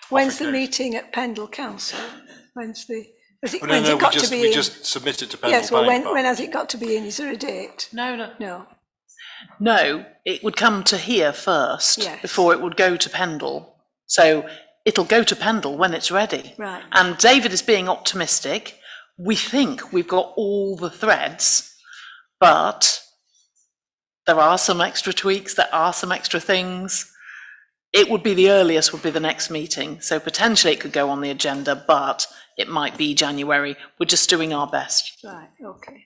When's the meeting at Pendle Council? When's the? We just submit it to Pendle. Yes. Well, when has it got to be in? Is there a date? No, it would come to here first before it would go to Pendle. So it'll go to Pendle when it's ready. Right. And David is being optimistic. We think we've got all the threads, but there are some extra tweaks, there are some extra things. It would be the earliest, would be the next meeting. So potentially it could go on the agenda, but it might be January. We're just doing our best. Right, okay.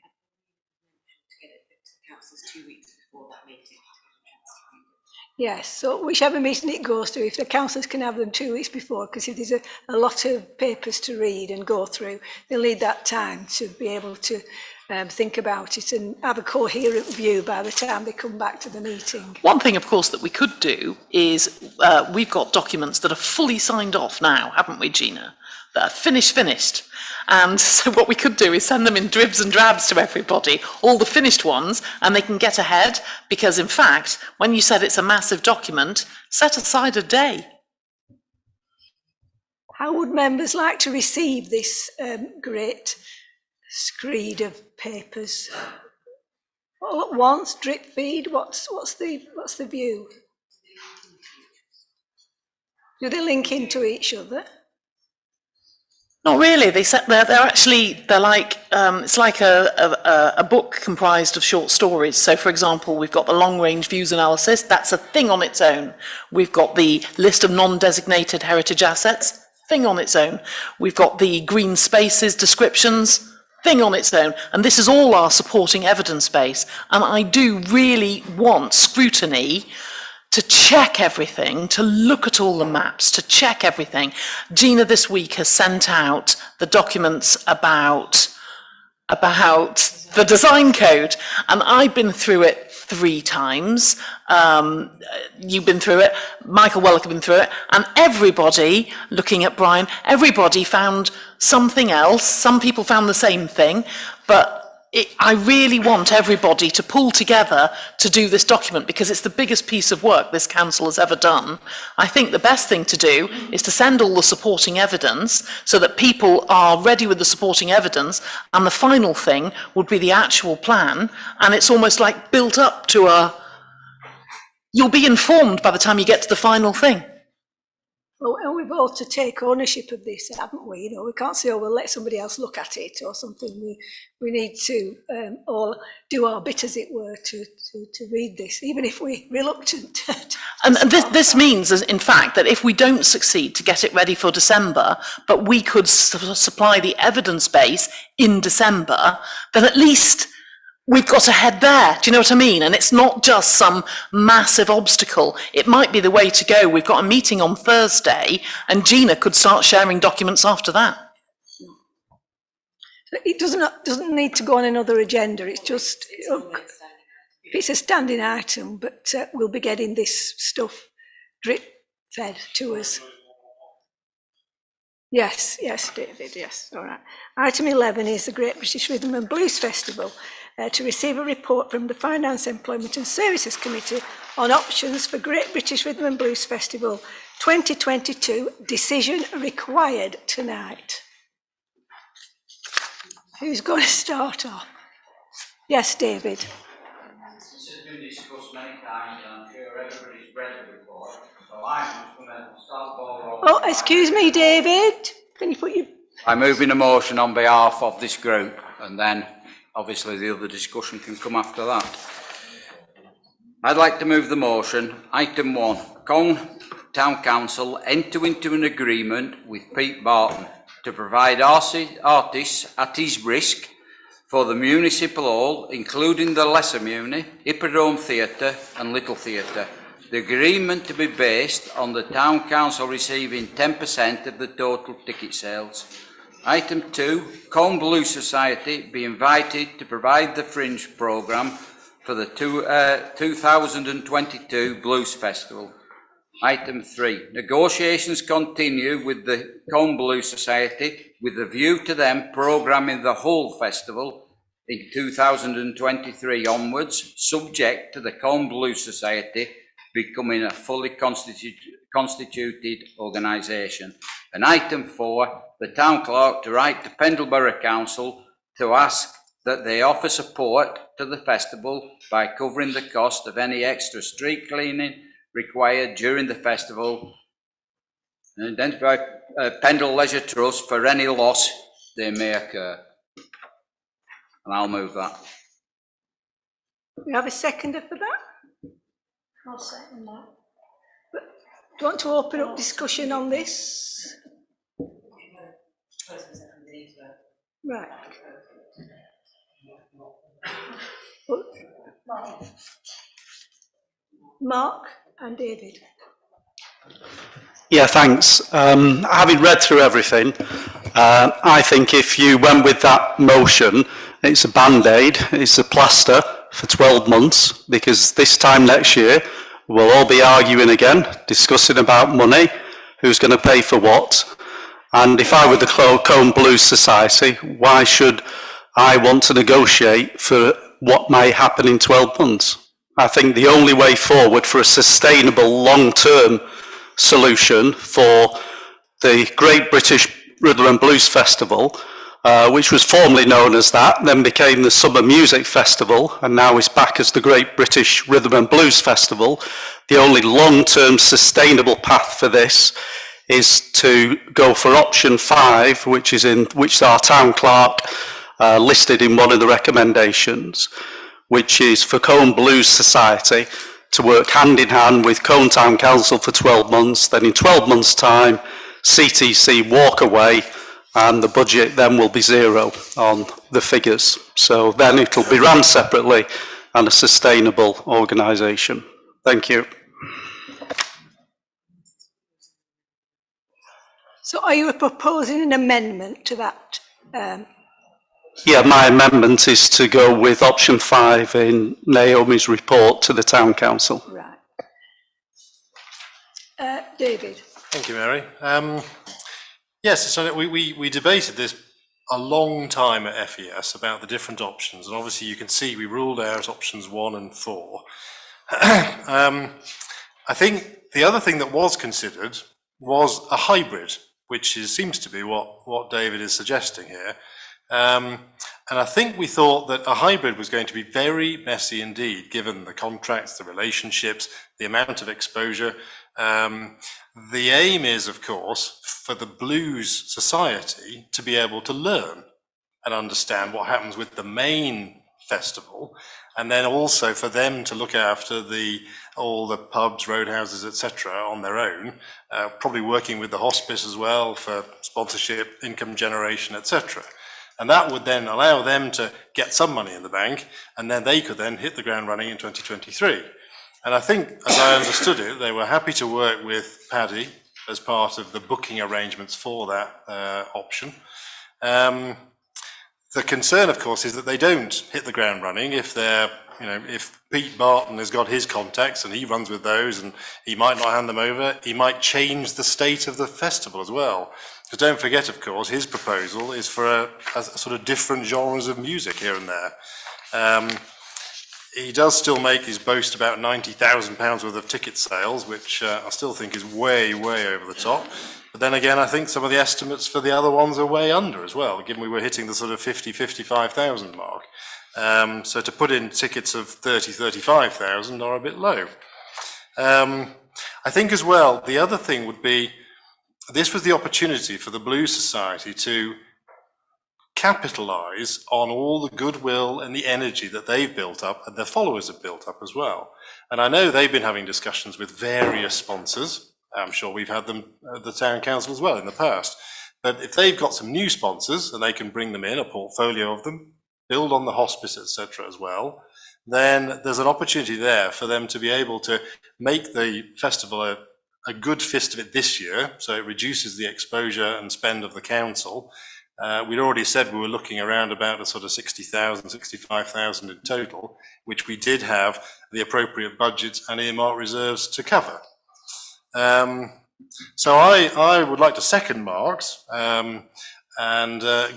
Yes, so whichever meeting it goes to, if the councillors can have them 2 weeks before, because if there's a lot of papers to read and go through, they'll need that time to be able to think about it and have a coherent view by the time they come back to the meeting. One thing, of course, that we could do is we've got documents that are fully signed off now, haven't we, Gina? That are finished. And so what we could do is send them in dribs and drabs to everybody, all the finished ones, and they can get ahead. Because in fact, when you said it's a massive document, set aside a day. How would members like to receive this great screed of papers? All at once, drip feed? What's the view? Do they link into each other? Not really. They're like it's like a book comprised of short stories. So, for example, we've got the long-range views analysis. That's a thing on its own. We've got the list of non-designated heritage assets. Thing on its own. We've got the green spaces descriptions. Thing on its own. And this is all our supporting evidence base. And I do really want scrutiny to check everything, to look at all the maps, to check everything. Gina this week has sent out the documents about the design code, and I've been through it 3 times. You've been through it, Michael Wellock has been through it, and everybody, looking at Brian, everybody found something else. Some people found the same thing, but I really want everybody to pull together to do this document because it's the biggest piece of work this council has ever done. I think the best thing to do is to send all the supporting evidence so that people are ready with the supporting evidence, and the final thing would be the actual plan, and it's almost like built up to you'll be informed by the time you get to the final thing. Well, and we've all to take ownership of this, haven't we? We can't say, we'll let somebody else look at it or something. We need to all do our bit, as it were, to read this, even if we're reluctant. And this means, in fact, that if we don't succeed to get it ready for December, but we could supply the evidence base in December, then at least we've got a head there. Do you know what I mean? And it's not just some massive obstacle. It might be the way to go. We've got a meeting on Thursday, and Gina could start sharing documents after that. It doesn't need to go on another agenda. It's just, it's a standing item, but we'll be getting this stuff drip fed to us. Yes, David, yes, all right. Item 11 is the Great British Rhythm and Blues Festival. To receive a report from the Finance, Employment and Services Committee on options for Great British Rhythm and Blues Festival 2022. Decision required tonight. Who's going to start off? Yes, David. This has been discussed many times, and I'm sure everybody's read the report. So I'm just going to start ball rolling. Oh, excuse me, David. Can you put your... I'm moving a motion on behalf of this group, and then obviously the other discussion can come after that. I'd like to move the motion. Item 1, Cong Town Council enter into an agreement with Pete Barton to provide artists at his risk for the Municipal Hall, including the Lesser Muni, Hippodrome Theatre and Little Theatre. The agreement to be based on the Town Council receiving 10% of the total ticket sales. Item 2, Colne Blues Society be invited to provide the Fringe programme for the 2022 Blues Festival. Item 3, negotiations continue with the Combe Blue Society with a view to them programming the whole festival in 2023 onwards, subject to the Combe Blue Society becoming a fully constituted organisation. And item 4, the Town Clerk to write to Pendleborough Council to ask that they offer support to the festival by covering the cost of any extra street cleaning required during the festival, and identify Pendle Leisure Trust for any loss they may occur. And I'll move that. We have a seconder for that? I'll second that. Do you want to open up discussion on this? Right. Mark and David. Yeah, thanks. Having read through everything, I think if you went with that motion, it's a band-aid, it's a plaster for 12 months, because this time next year, we'll all be arguing again, discussing about money, who's going to pay for what. And if I were the Combe Blues Society, why should I want to negotiate for what may happen in 12 months? I think the only way forward for a sustainable long-term solution for the Great British Rhythm and Blues Festival, which was formerly known as that, then became the Summer Music Festival, and now is back as the Great British Rhythm and Blues Festival, the only long-term sustainable path for this is to go for option 5, which our town clerk listed in one of the recommendations, which is for Combe Blues Society to work hand in hand with Combe Town Council for 12 months, then in 12 months' time, CTC walk away, and the budget then will be zero on the figures. So then it'll be run separately and a sustainable organisation. Thank you. So are you proposing an amendment to that? Yeah, my amendment is to go with option 5 in Naomi's report to the Town Council. Right. David. Thank you, Mary. Yes, so we debated this a long time at FES about the different options, and obviously you can see we ruled out options 1 and 4. I think the other thing that was considered was a hybrid, which seems to be what David is suggesting here. And I think we thought that a hybrid was going to be very messy indeed, given the contracts, the relationships, the amount of exposure. The aim is, of course, for the Blues Society to be able to learn and understand what happens with the main festival, and then also for them to look after all the pubs, roadhouses, etc. on their own, probably working with the hospice as well for sponsorship, income generation, etc. And that would then allow them to get some money in the bank, and then they could then hit the ground running in 2023. And I think, as I understood it, they were happy to work with Paddy as part of the booking arrangements for that option. The concern, of course, is that they don't hit the ground running if if Pete Barton has got his contacts and he runs with those, and he might not hand them over, he might change the state of the festival as well. Because don't forget, of course, his proposal is for a sort of different genres of music here and there. He does still make his boast about £90,000 worth of ticket sales, which I still think is way, way over the top. But then again, I think some of the estimates for the other ones are way under as well, given we were hitting the sort of 50, 55,000 mark. So to put in tickets of 30, 35,000 are a bit low. I think as well, the other thing would be, this was the opportunity for the Blues Society to capitalise on all the goodwill and the energy that they've built up and their followers have built up as well. And I know they've been having discussions with various sponsors. I'm sure we've had them at the Town Council as well in the past. But if they've got some new sponsors and they can bring them in, a portfolio of them, build on the hospice, etc. as well, then there's an opportunity there for them to be able to make the festival a good fist of it this year, so it reduces the exposure and spend of the council. We'd already said we were looking around about a sort of 60,000, 65,000 in total, which we did have the appropriate budgets and earmark reserves to cover. So I would like to second Mark's and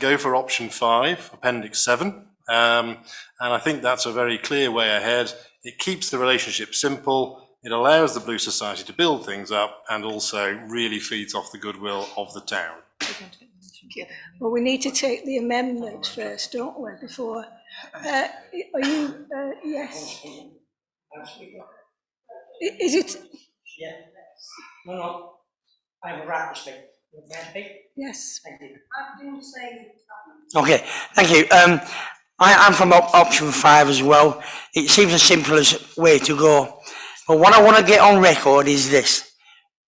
go for option 5, Appendix 7. And I think that's a very clear way ahead. It keeps the relationship simple. It allows the Blue Society to build things up and also really feeds off the goodwill of the town. Well, we need to take the amendment first, don't we, before, are you, yes? Is it? Yeah. No, I have a right to speak. Yes. Thank you. Okay, thank you. I'm from option 5 as well. It seems the simplest way to go. But what I want to get on record is this.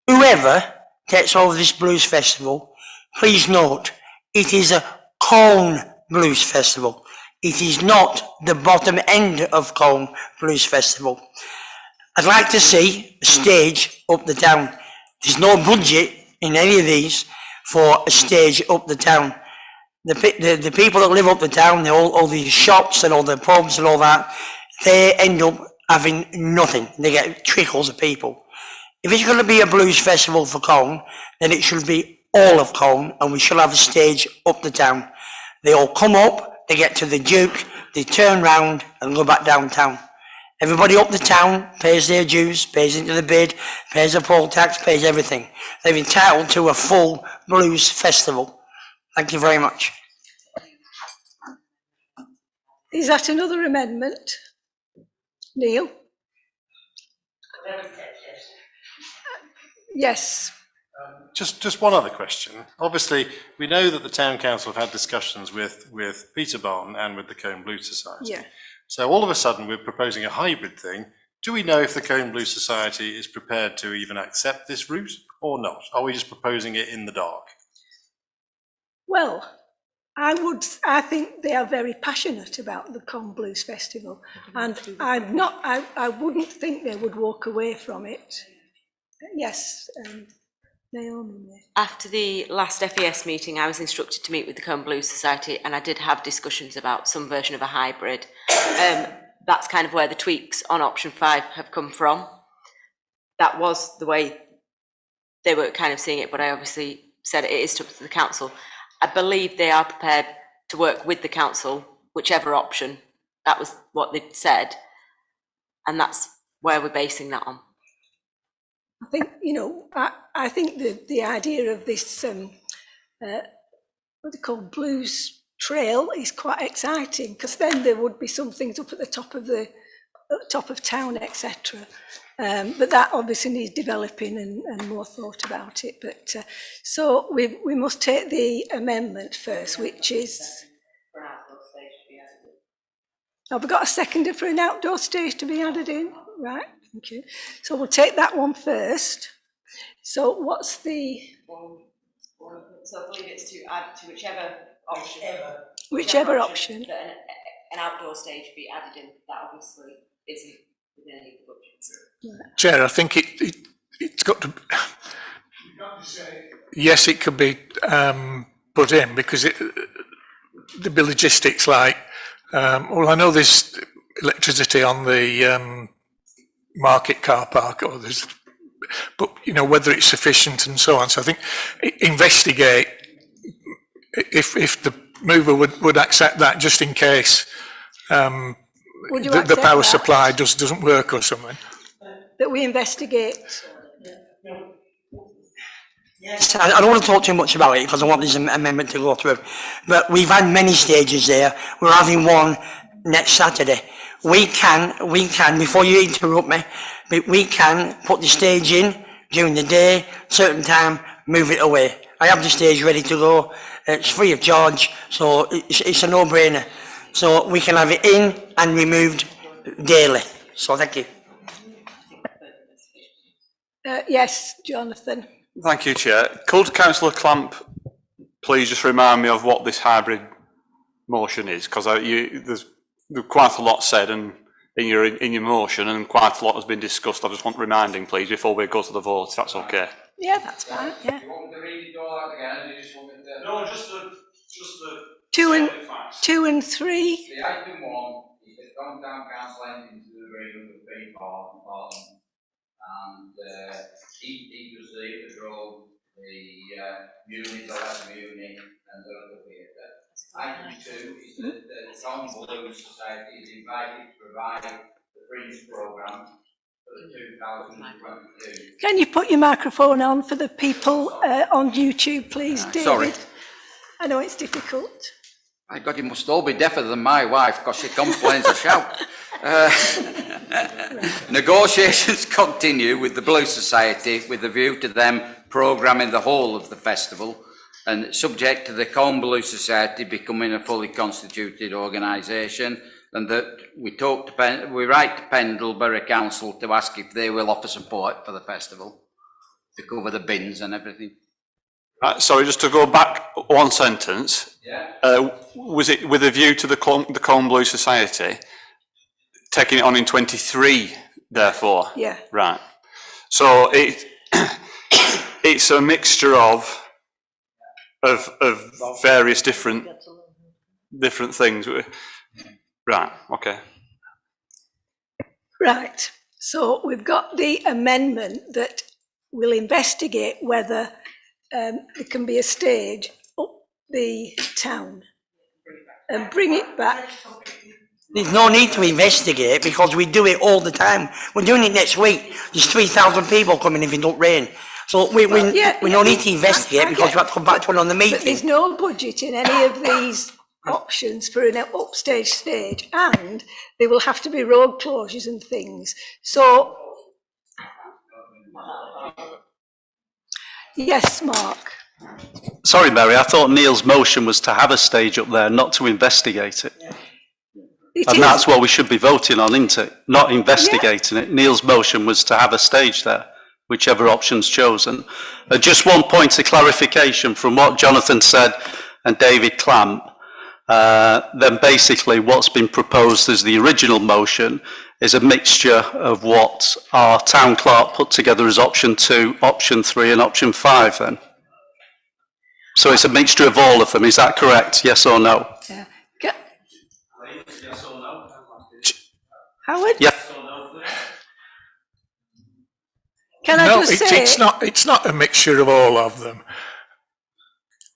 Whoever takes over this blues festival, please note, it is a Colne Blues Festival. It is not the bottom end of Colne Blues Festival. I'd like to see a stage up the town. There's no budget in any of these for a stage up the town. The people that live up the town, all these shops and all the pubs and all that, they end up having nothing. They get trickles of people. If it's going to be a blues festival for Colne, then it should be all of Colne, and we should have a stage up the town. They all come up, they get to the Duke, they turn round and go back downtown. Everybody up the town pays their dues, pays into the bid, pays a poll tax, pays everything. They're entitled to a full blues festival. Thank you very much. Is that another amendment? Neil? Yes. Just one other question. Obviously, we know that the Town Council have had discussions with Peterborough and with the Colne Blues Society. Yeah. So all of a sudden, we're proposing a hybrid thing. Do we know if the Colne Blues Society is prepared to even accept this route or not? Are we just proposing it in the dark? Well, I think they are very passionate about the Colne Blues Festival, and I wouldn't think they would walk away from it. Yes, Naomi. After the last FES meeting, I was instructed to meet with the Colne Blues Society, and I did have discussions about some version of a hybrid. That's kind of where the tweaks on option 5 have come from. That was the way they were kind of seeing it, but I obviously said it is up to the council. I believe they are prepared to work with the council, whichever option. That was what they'd said, and that's where we're basing that on. I think, I think the idea of this, what they call blues trail is quite exciting, because then there would be some things up at the top of town, etc. But that obviously needs developing and more thought about it. But so we must take the amendment first, which is. Have we got a seconder for an outdoor stage to be added in? Right. Thank you. So we'll take that one first. So what's the? So I believe it's to add to whichever option. Whichever option. That an outdoor stage be added in. That obviously isn't within any of the budgets. Chair, I think it's got to. Yes, it could be put in because there'd be logistics like. Well, I know there's electricity on the market car park, or there's, but whether it's sufficient and so on. So I think investigate if the mover would accept that, just in case the power supply doesn't work or something. That we investigate. Yes, I don't want to talk too much about it because I want this amendment to go through. But we've had many stages there. We're having one next Saturday. We can, before you interrupt me, we can put the stage in during the day, certain time, move it away. I have the stage ready to go. It's free of charge, so it's a no-brainer. So we can have it in and removed daily. So thank you. Yes, Jonathan. Thank you, Chair. Could Councillor Clamp please just remind me of what this hybrid motion is? Because there's quite a lot said in your motion, and quite a lot has been discussed. I just want reminding, please, before we go to the vote, if that's okay. Yeah, that's fine. Yeah. You want me to read it all out again, or you just want me to? No, just the 2 and 3. The item 1 is the Downtown Council entering into the agreement with Parliament and he does the Hippodrome, the uni, the Leather Uni, and the other theatre. Item 2 is that the Tom Blues Society is invited to provide the Fringe programme for the 2022. Can you put your microphone on for the people on YouTube, please, David? Sorry. I know it's difficult. My God, you must all be deafer than my wife, because she complains a shout. Negotiations continue with the Blue Society with a view to them programming the whole of the festival, and subject to the Colne Blue Society becoming a fully constituted organisation, and that we write to Pendlebury Council to ask if they will offer support for the festival to cover the bins and everything. Right, sorry, just to go back one sentence. Yeah. Was it with a view to the Colne Blue Society taking it on in 23? Therefore. Yeah. Right. So it's a mixture of various different things. Right. Okay. Right. So we've got the amendment that will investigate whether there can be a stage up the town and bring it back. There's no need to investigate because we do it all the time. We're doing it next week. There's 3,000 people coming if it don't rain. So we no need to investigate because we have to come back to it on the meeting. But there's no budget in any of these options for an upstage stage, and there will have to be road closures and things. So, yes, Mark. Sorry, Mary, I thought Neil's motion was to have a stage up there, not to investigate it. And that's what we should be voting on, isn't it? Not investigating it. Neil's motion was to have a stage there, whichever option's chosen. Just one point of clarification from what Jonathan said and David Clamp, then basically what's been proposed as the original motion is a mixture of what our town clerk put together as option 2, option 3 and option 5 then. So it's a mixture of all of them, is that correct? Yes or no? Yeah. Yes or no? Howard? Yeah. Can I No, just say... it's not a mixture of all of them.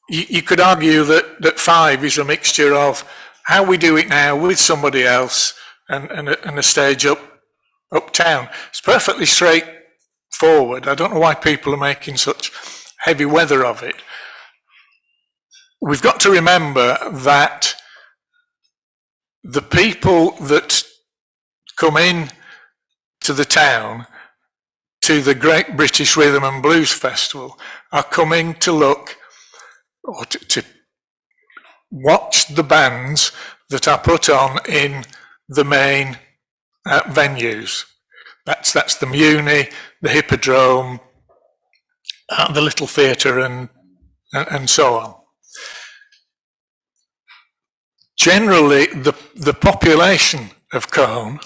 You could argue that 5 is a mixture of how we do it now with somebody else and a stage uptown. It's perfectly straightforward. I don't know why people are making such heavy weather of it. We've got to remember that the people that come in to the town to the Great British Rhythm and Blues Festival are coming to look or to watch the bands that are put on in the main venues. That's the Muni, the Hippodrome, the Little Theatre and so on. Generally, the population of Colne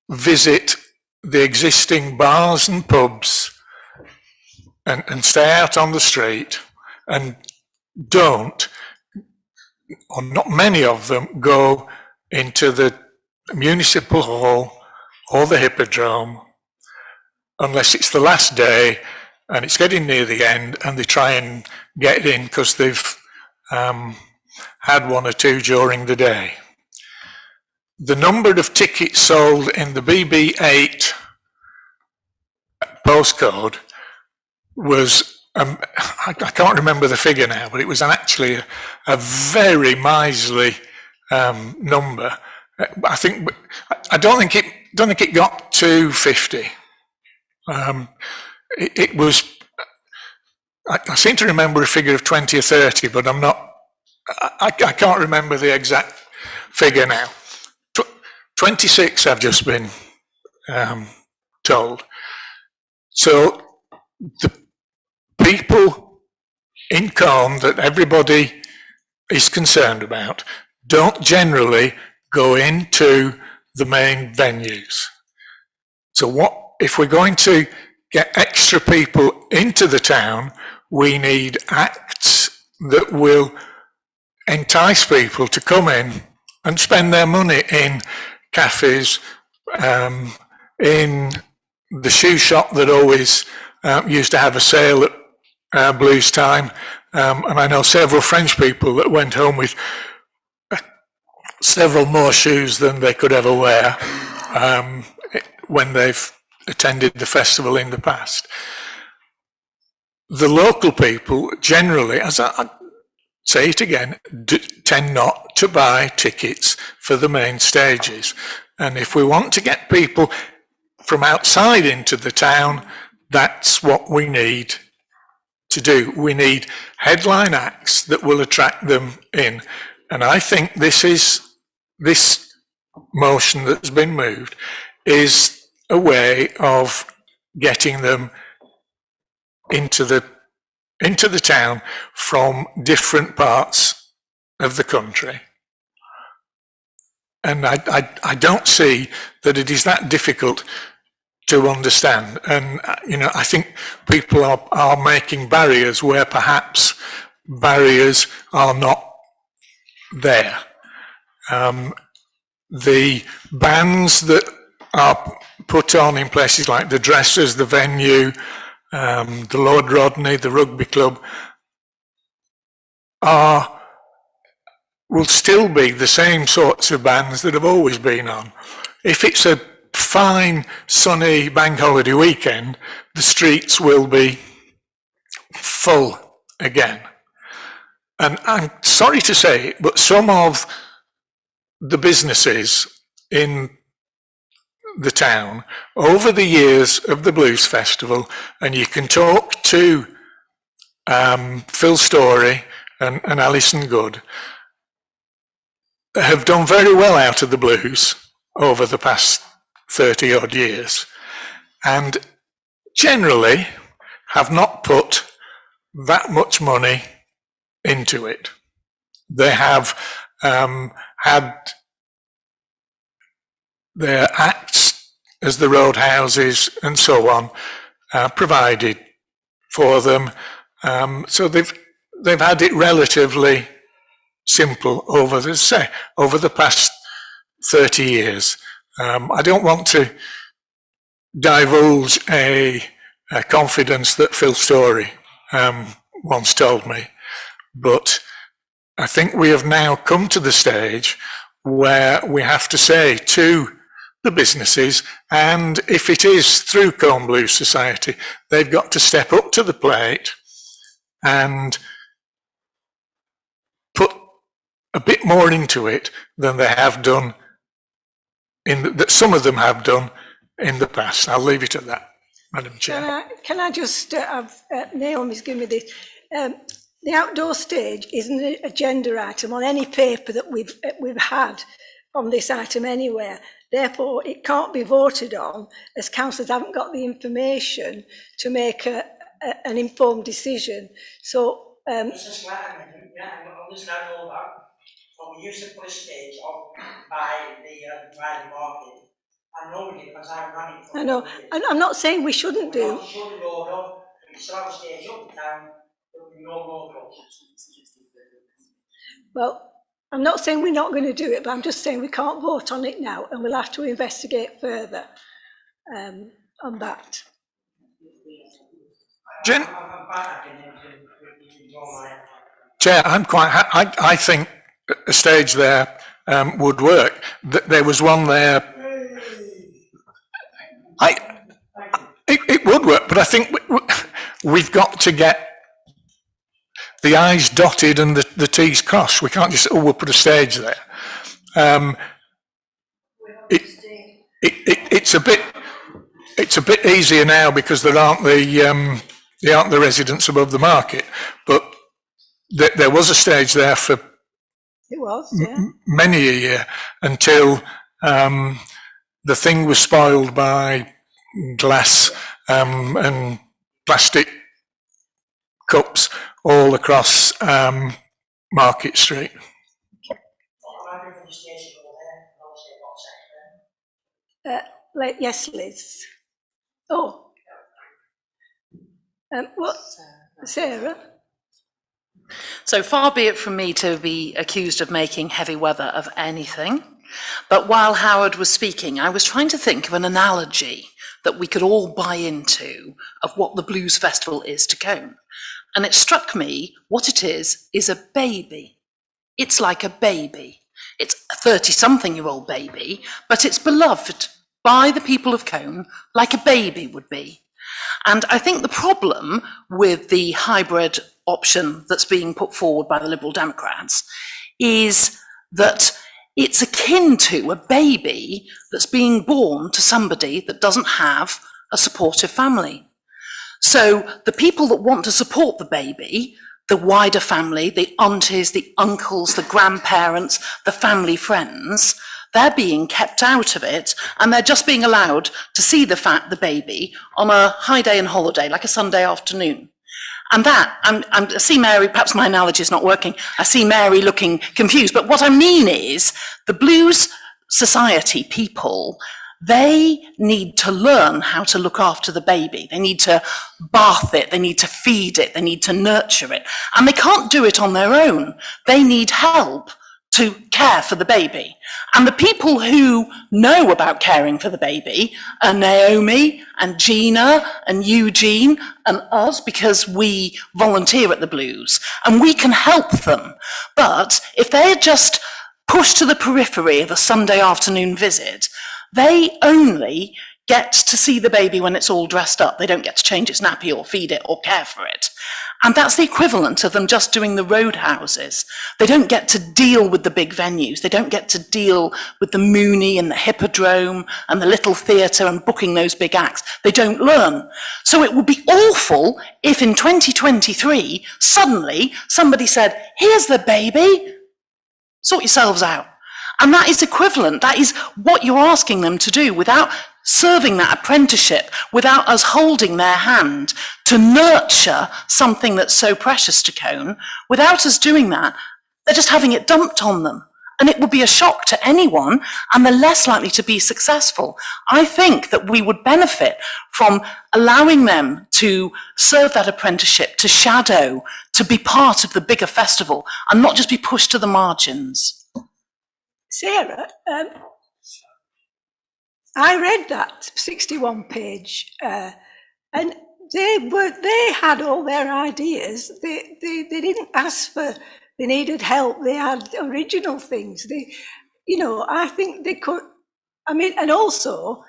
visit the existing bars and pubs and stay out on the street and don't, or not many of them, go into the municipal hall or the Hippodrome unless it's the last day and it's getting near the end and they try and get in because they've had 1 or 2 during the day. The number of tickets sold in the BB8 postcode was, I can't remember the figure now, but it was actually a very miserly number. I don't think it got to 50. It was, I seem to remember a figure of 20 or 30, but I can't remember the exact figure now. 26 I've just been told. So the people in Colne that everybody is concerned about don't generally go into the main venues. So what if we're going to get extra people into the town, we need acts that will entice people to come in and spend their money in cafes, in the shoe shop that always used to have a sale at Blues time, and I know several French people that went home with several more shoes than they could ever wear when they've attended the festival in the past. The local people generally, as I say it again, tend not to buy tickets for the main stages. And if we want to get people from outside into the town, that's what we need to do. We need headline acts that will attract them in. And I think this motion that's been moved is a way of getting them into the town from different parts of the country. And I don't see that it is that difficult to understand. And, you know, I think people are making barriers where perhaps barriers are not there. The bands that are put on in places like the Dressers, the Venue, the Lord Rodney, the Rugby Club, will still be the same sorts of bands that have always been on. If it's a fine, sunny bank holiday weekend, the streets will be full again. And I'm sorry to say it, but some of the businesses in the town over the years of the Blues Festival, and you can talk to Phil Story and Alison Good, have done very well out of the blues over the past 30 odd years, and generally have not put that much money into it. They have had their acts as the roadhouses and so on provided for them, so they've had it relatively simple over the past 30 years. I don't want to divulge a confidence that Phil Story once told me, but I think we have now come to the stage where we have to say to the businesses, and if it is through Colne Blues Society, they've got to step up to the plate and put a bit more into it than they have done, that some of them have done in the past. I'll leave it at that, Madam Chair. Can I just have Naomi's given me this. The outdoor stage isn't an agenda item on any paper that we've had on this item anywhere. Therefore, it can't be voted on as councillors haven't got the information to make an informed decision. So, Mrs. Clark, yeah, I was not all that. But we used to put a stage on by the market. I know we did because I ran it for I know, and I'm not saying we shouldn't do. We shut the road up, we still have a stage up and down, there will be no road up. Well, I'm not saying we're not going to do it, but I'm just saying we can't vote on it now, and we'll have to investigate further on that. Chair, I think a stage there would work. There was one there. It would work, but I think we've got to get the I's dotted and the T's crossed. We can't just, we'll put a stage there. It's a bit easier now because there aren't the residents above the market, but there was a stage there for many a year until the thing was spoiled by glass and plastic cups all across Market Street. Yes, Liz. Oh. What? Sarah? So far be it from me to be accused of making heavy weather of anything, but while Howard was speaking, I was trying to think of an analogy that we could all buy into of what the Blues Festival is to Cone. And it struck me what it is a baby. It's like a baby. It's a 30-something-year-old baby, but it's beloved by the people of Cone like a baby would be. And I think the problem with the hybrid option that's being put forward by the Liberal Democrats is that it's akin to a baby that's being born to somebody that doesn't have a supportive family. So the people that want to support the baby, the wider family, the aunties, the uncles, the grandparents, the family friends, they're being kept out of it, and they're just being allowed to see the baby on a high day and holiday, like a Sunday afternoon. And that, I see Mary, perhaps my analogy is not working, I see Mary looking confused, but what I mean is the Blues Society people, they need to learn how to look after the baby. They need to bath it, they need to feed it, they need to nurture it, and they can't do it on their own. They need help to care for the baby. And the people who know about caring for the baby are Naomi and Gina and Eugene and us, because we volunteer at the Blues and we can help them. But if they're just pushed to the periphery of a Sunday afternoon visit, they only get to see the baby when it's all dressed up. They don't get to change its nappy or feed it or care for it. And that's the equivalent of them just doing the roadhouses. They don't get to deal with the big venues. They don't get to deal with the Mooney and the Hippodrome and the Little Theatre and booking those big acts. They don't learn. So it would be awful if in 2023, suddenly somebody said, here's the baby, sort yourselves out. And that is equivalent. That is what you're asking them to do without serving that apprenticeship, without us holding their hand to nurture something that's so precious to Cone. Without us doing that, they're just having it dumped on them. And it would be a shock to anyone, and they're less likely to be successful. I think that we would benefit from allowing them to serve that apprenticeship, to shadow, to be part of the bigger festival, and not just be pushed to the margins. Sarah, I read that 61 page, and they had all their ideas. They didn't ask for, they needed help. They had original things. I think they could, and also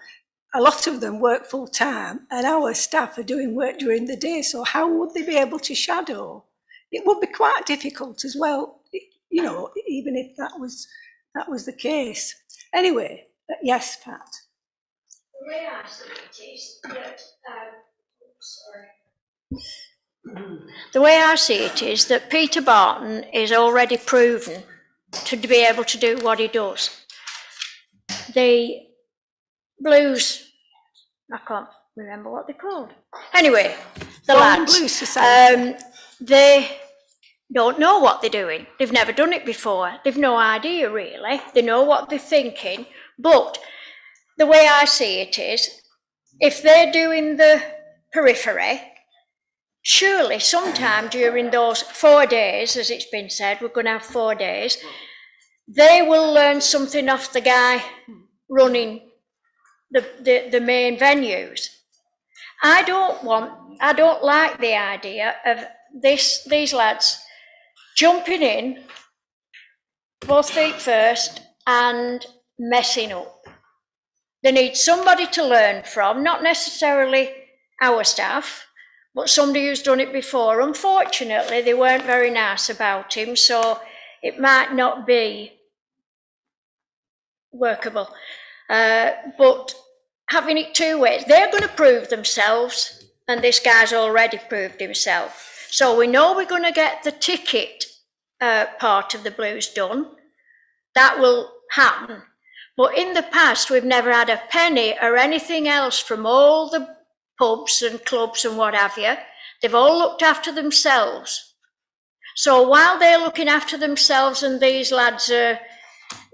a lot of them work full time, and our staff are doing work during the day. So how would they be able to shadow? It would be quite difficult as well, even if that was the case. Anyway, yes, Pat. The way I see it is that, the way I see it is that Peter Barton is already proven to be able to do what he does. The Blues, I can't remember what they're called. Anyway, the lads, Blues Society. they don't know what they're doing. They've never done it before. They've no idea really. They know what they're thinking, but the way I see it is, if they're doing the periphery, surely sometime during those 4 days, as it's been said, we're going to have 4 days, they will learn something off the guy running the main venues. I don't like the idea of these lads jumping in, both feet first, and messing up. They need somebody to learn from, not necessarily our staff, but somebody who's done it before. Unfortunately, they weren't very nice about him, so it might not be workable. But having it two ways, they're going to prove themselves, and this guy's already proved himself. So we know we're going to get the ticket part of the Blues done. That will happen. But in the past, we've never had a penny or anything else from all the pubs and clubs and what have you. They've all looked after themselves. So while they're looking after themselves and these lads are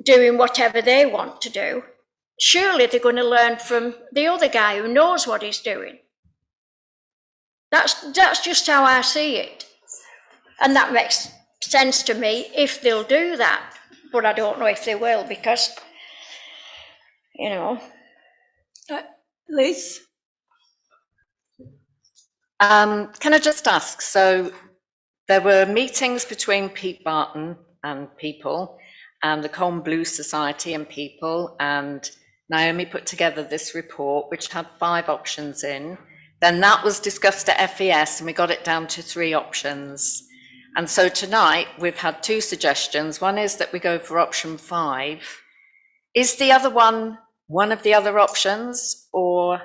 doing whatever they want to do, surely they're going to learn from the other guy who knows what he's doing. That's just how I see it. And that makes sense to me if they'll do that. But I don't know if they will, because, Liz? Can I just ask, so there were meetings between Pete Barton and people and the Colne Blues Society and people, and Naomi put together this report which had 5 options in. Then that was discussed at FES and we got it down to 3 options. And so tonight we've had 2 suggestions. One is that we go for option 5. Is the other one of the other options, or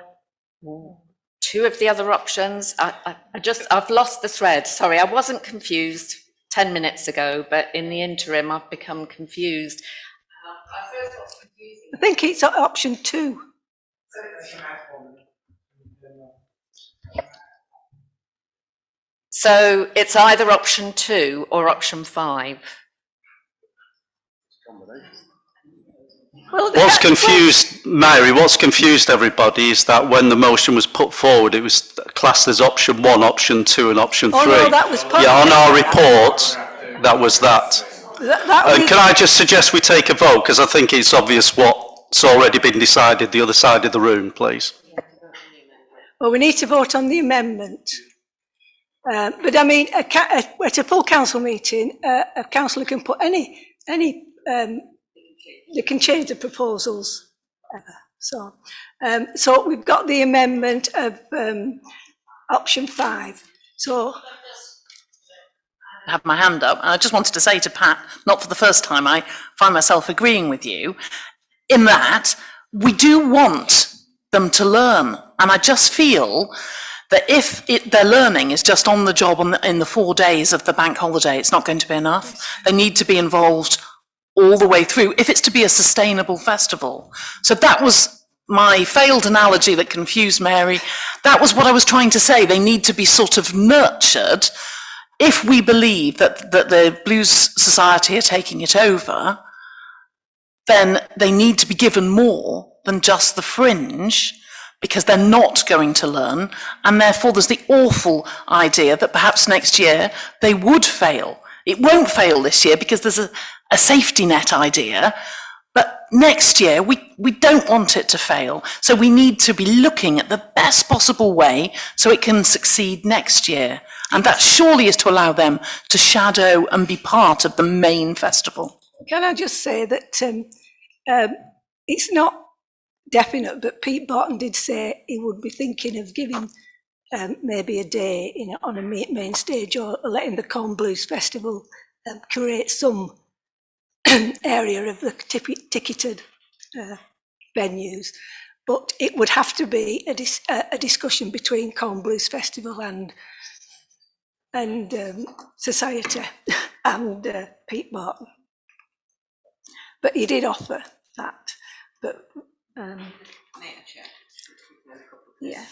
2 of the other options? I've lost the thread. Sorry, I wasn't confused 10 minutes ago, but in the interim I've become confused. I think it's option 2. So it's either option 2 or option 5. Well, What's confused, Mary, what's confused everybody is that when the motion was put forward, it was classed as option 1, option 2 and option 3. Oh, no, that was part yeah, on our report, that was that. Can I just suggest we take a vote, because I think it's obvious what's already been decided the other side of the room, please. Well, we need to vote on the amendment. But I mean, at a full council meeting, a councillor can put any they can change the proposals. So we've got the amendment of option 5. So I have my hand up, and I just wanted to say to Pat, not for the first time, I find myself agreeing with you in that we do want them to learn, and I just feel that if their learning is just on the job in the 4 days of the bank holiday, it's not going to be enough. They need to be involved all the way through if it's to be a sustainable festival. So that was my failed analogy that confused Mary. That was what I was trying to say. They need to be sort of nurtured. If we believe that the Blues Society are taking it over, then they need to be given more than just the fringe, because they're not going to learn, and therefore there's the awful idea that perhaps next year they would fail. It won't fail this year because there's a safety net idea, but next year we don't want it to fail. So we need to be looking at the best possible way so it can succeed next year. And that surely is to allow them to shadow and be part of the main festival. can I just say that it's not definite, but Pete Barton did say he would be thinking of giving maybe a day on a main stage, or letting the Colne Blues Festival create some area of the ticketed venues. But it would have to be a discussion between Colne Blues Festival and Society and Pete Barton. But he did offer that. But yeah.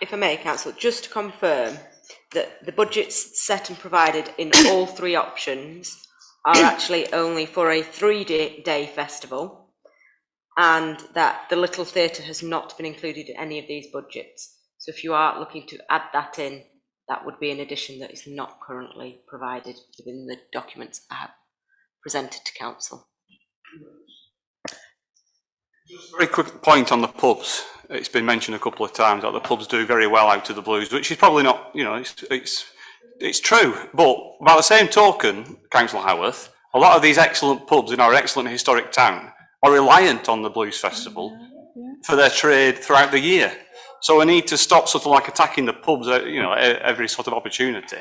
If I may, Council, just to confirm that the budgets set and provided in all 3 options are actually only for a 3-day festival, and that the Little Theatre has not been included in any of these budgets. So if you are looking to add that in, that would be an addition that is not currently provided within the documents I have presented to Council. Very quick point on the pubs. It's been mentioned a couple of times that the pubs do very well out of the Blues, which is probably not, it's true. But by the same token, Councillor Howarth, a lot of these excellent pubs in our excellent historic town are reliant on the Blues Festival for their trade throughout the year. So we need to stop sort of like attacking the pubs, every sort of opportunity.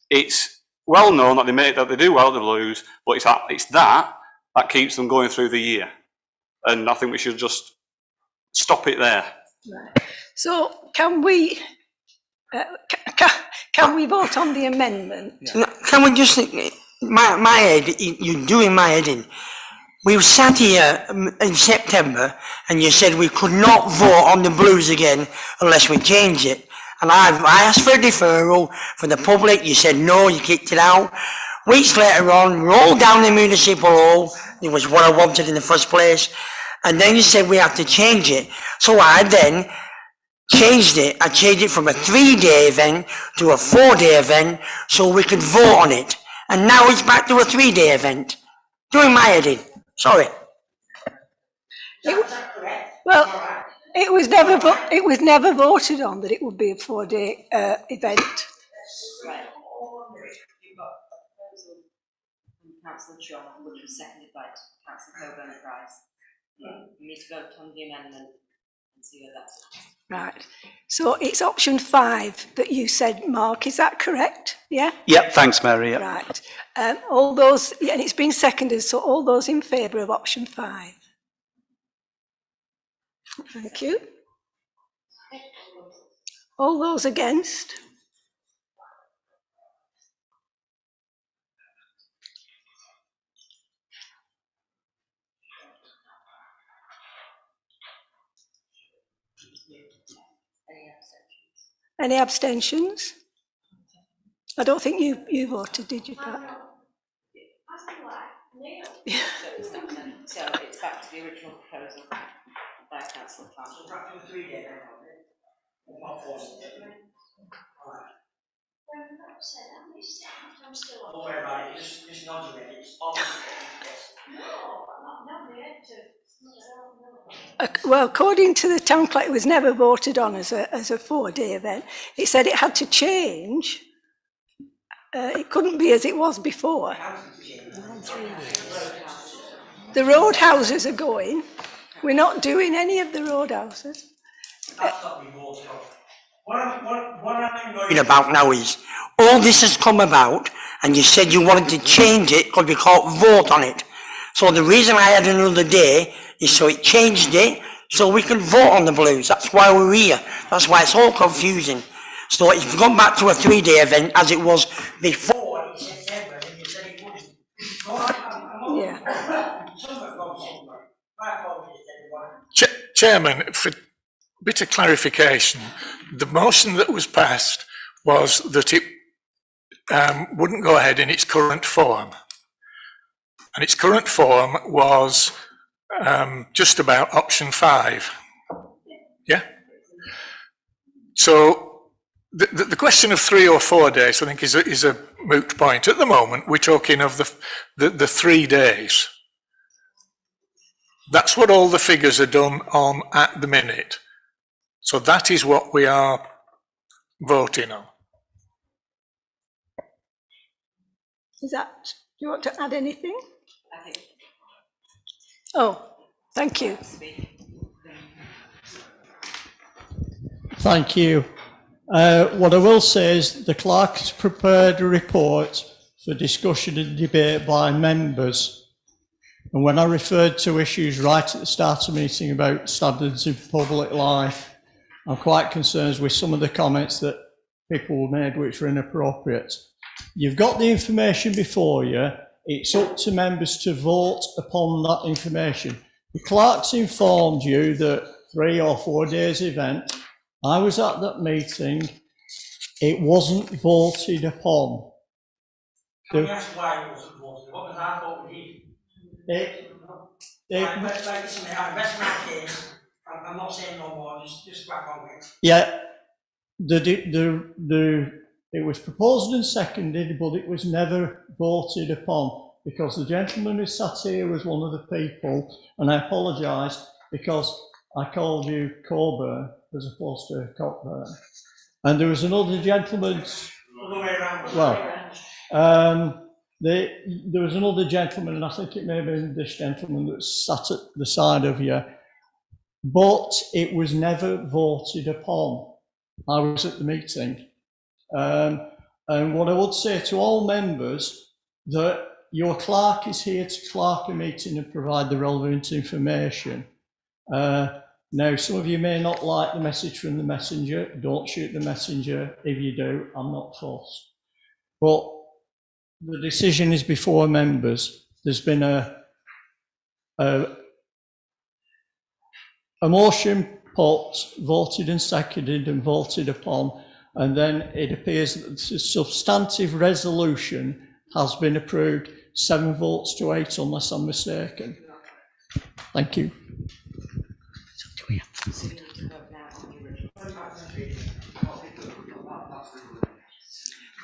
It's well known that they do well at the Blues, but it's that keeps them going through the year. And I think we should just stop it there. Right. So can we vote on the amendment? Yeah. Can we just, my head, you're doing my head in. We sat here in September and you said we could not vote on the Blues again unless we change it. And I asked for a deferral for the public. You said no, you kicked it out. Weeks later on, rolled down the municipal hall. It was what I wanted in the first place. And then you said we have to change it. So I then changed it. I changed it from a 3-day event to a 4-day event so we could vote on it. And now it's back to a 3-day event. Doing my head in. Sorry. Well, it was never voted on that it would be a 4-day event. Right. You've got a proposal from Councillor Shaw, which was seconded by Councillor Coburn Price. You need to vote on the amendment and see whether that's. Right. So it's option 5 that you said, Mark. Is that correct? Yeah. Yep, thanks, Mary. Yep. Right. All those, and it's been seconded. So all those in favour of option 5. Thank you. All those against? Any abstentions? I don't think you voted, did you, Pat? So it's back to the original proposal by Councillor Clamp. Don't worry about it, just nod your head, it's on. Well, according to the town clerk, it was never voted on as a 4-day event. It said it had to change. It couldn't be as it was before. The roadhouses are going. We're not doing any of the roadhouses. That's not me voted on. What I'm worried about now is, all this has come about, and you said you wanted to change it because we can't vote on it. So the reason I had another day is so it changed it, so we can vote on the blues. That's why we're here. That's why it's all confusing. So if you've gone back to a 3-day event as it was before in September, then you said it wouldn't. So Chairman, for a bit of clarification, the motion that was passed was that it wouldn't go ahead in its current form. And its current form was just about option 5. Yeah? So the question of 3 or 4 days, I think, is a moot point. At the moment, we're talking of the 3 days. That's what all the figures are done on at the minute. So that is what we are voting on. Is that, do you want to add anything? Oh, thank you. Thank you. What I will say is the clerk has prepared a report for discussion and debate by members. And when I referred to issues right at the start of the meeting about standards in public life, I'm quite concerned with some of the comments that people made which were inappropriate. You've got the information before you. It's up to members to vote upon that information. The clerk's informed you that 3 or 4 days event. I was at that meeting. It wasn't voted upon. Can you ask why it wasn't voted? What was our vote? I'm not saying no more, just crack on with it. Yeah, it was proposed and seconded, but it was never voted upon because the gentleman who sat here was one of the people, and I apologise because I called you Coburn as opposed to Cockburn. And there was another gentleman. Other way around. Well, there was another gentleman, and I think it may have been this gentleman that sat at the side of you, but it was never voted upon. I was at the meeting. And what I would say to all members, that your clerk is here to clerk a meeting and provide the relevant information. Now, some of you may not like the message from the messenger. Don't shoot the messenger. If you do, I'm not forced. But the decision is before members. There's been a motion put, voted and seconded and voted upon, and then it appears that the substantive resolution has been approved 7 votes to 8, unless I'm mistaken. Thank you.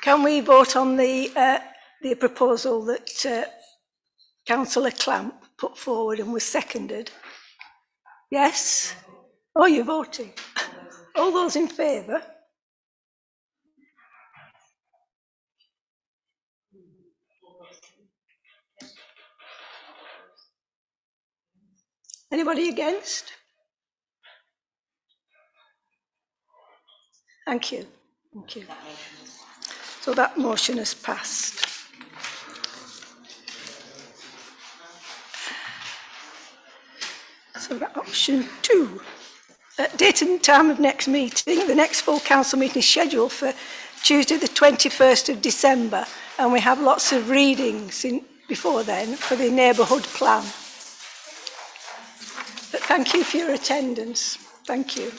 Can we vote on the proposal that Councillor Clamp put forward and was seconded? Yes? Oh, you're voting. All those in favour? Anybody against? Thank you. Thank you. So that motion has passed. So that option 2. Date and time of next meeting. The next full council meeting is scheduled for Tuesday the 21st of December, and we have lots of readings before then for the neighbourhood plan. But thank you for your attendance. Thank you.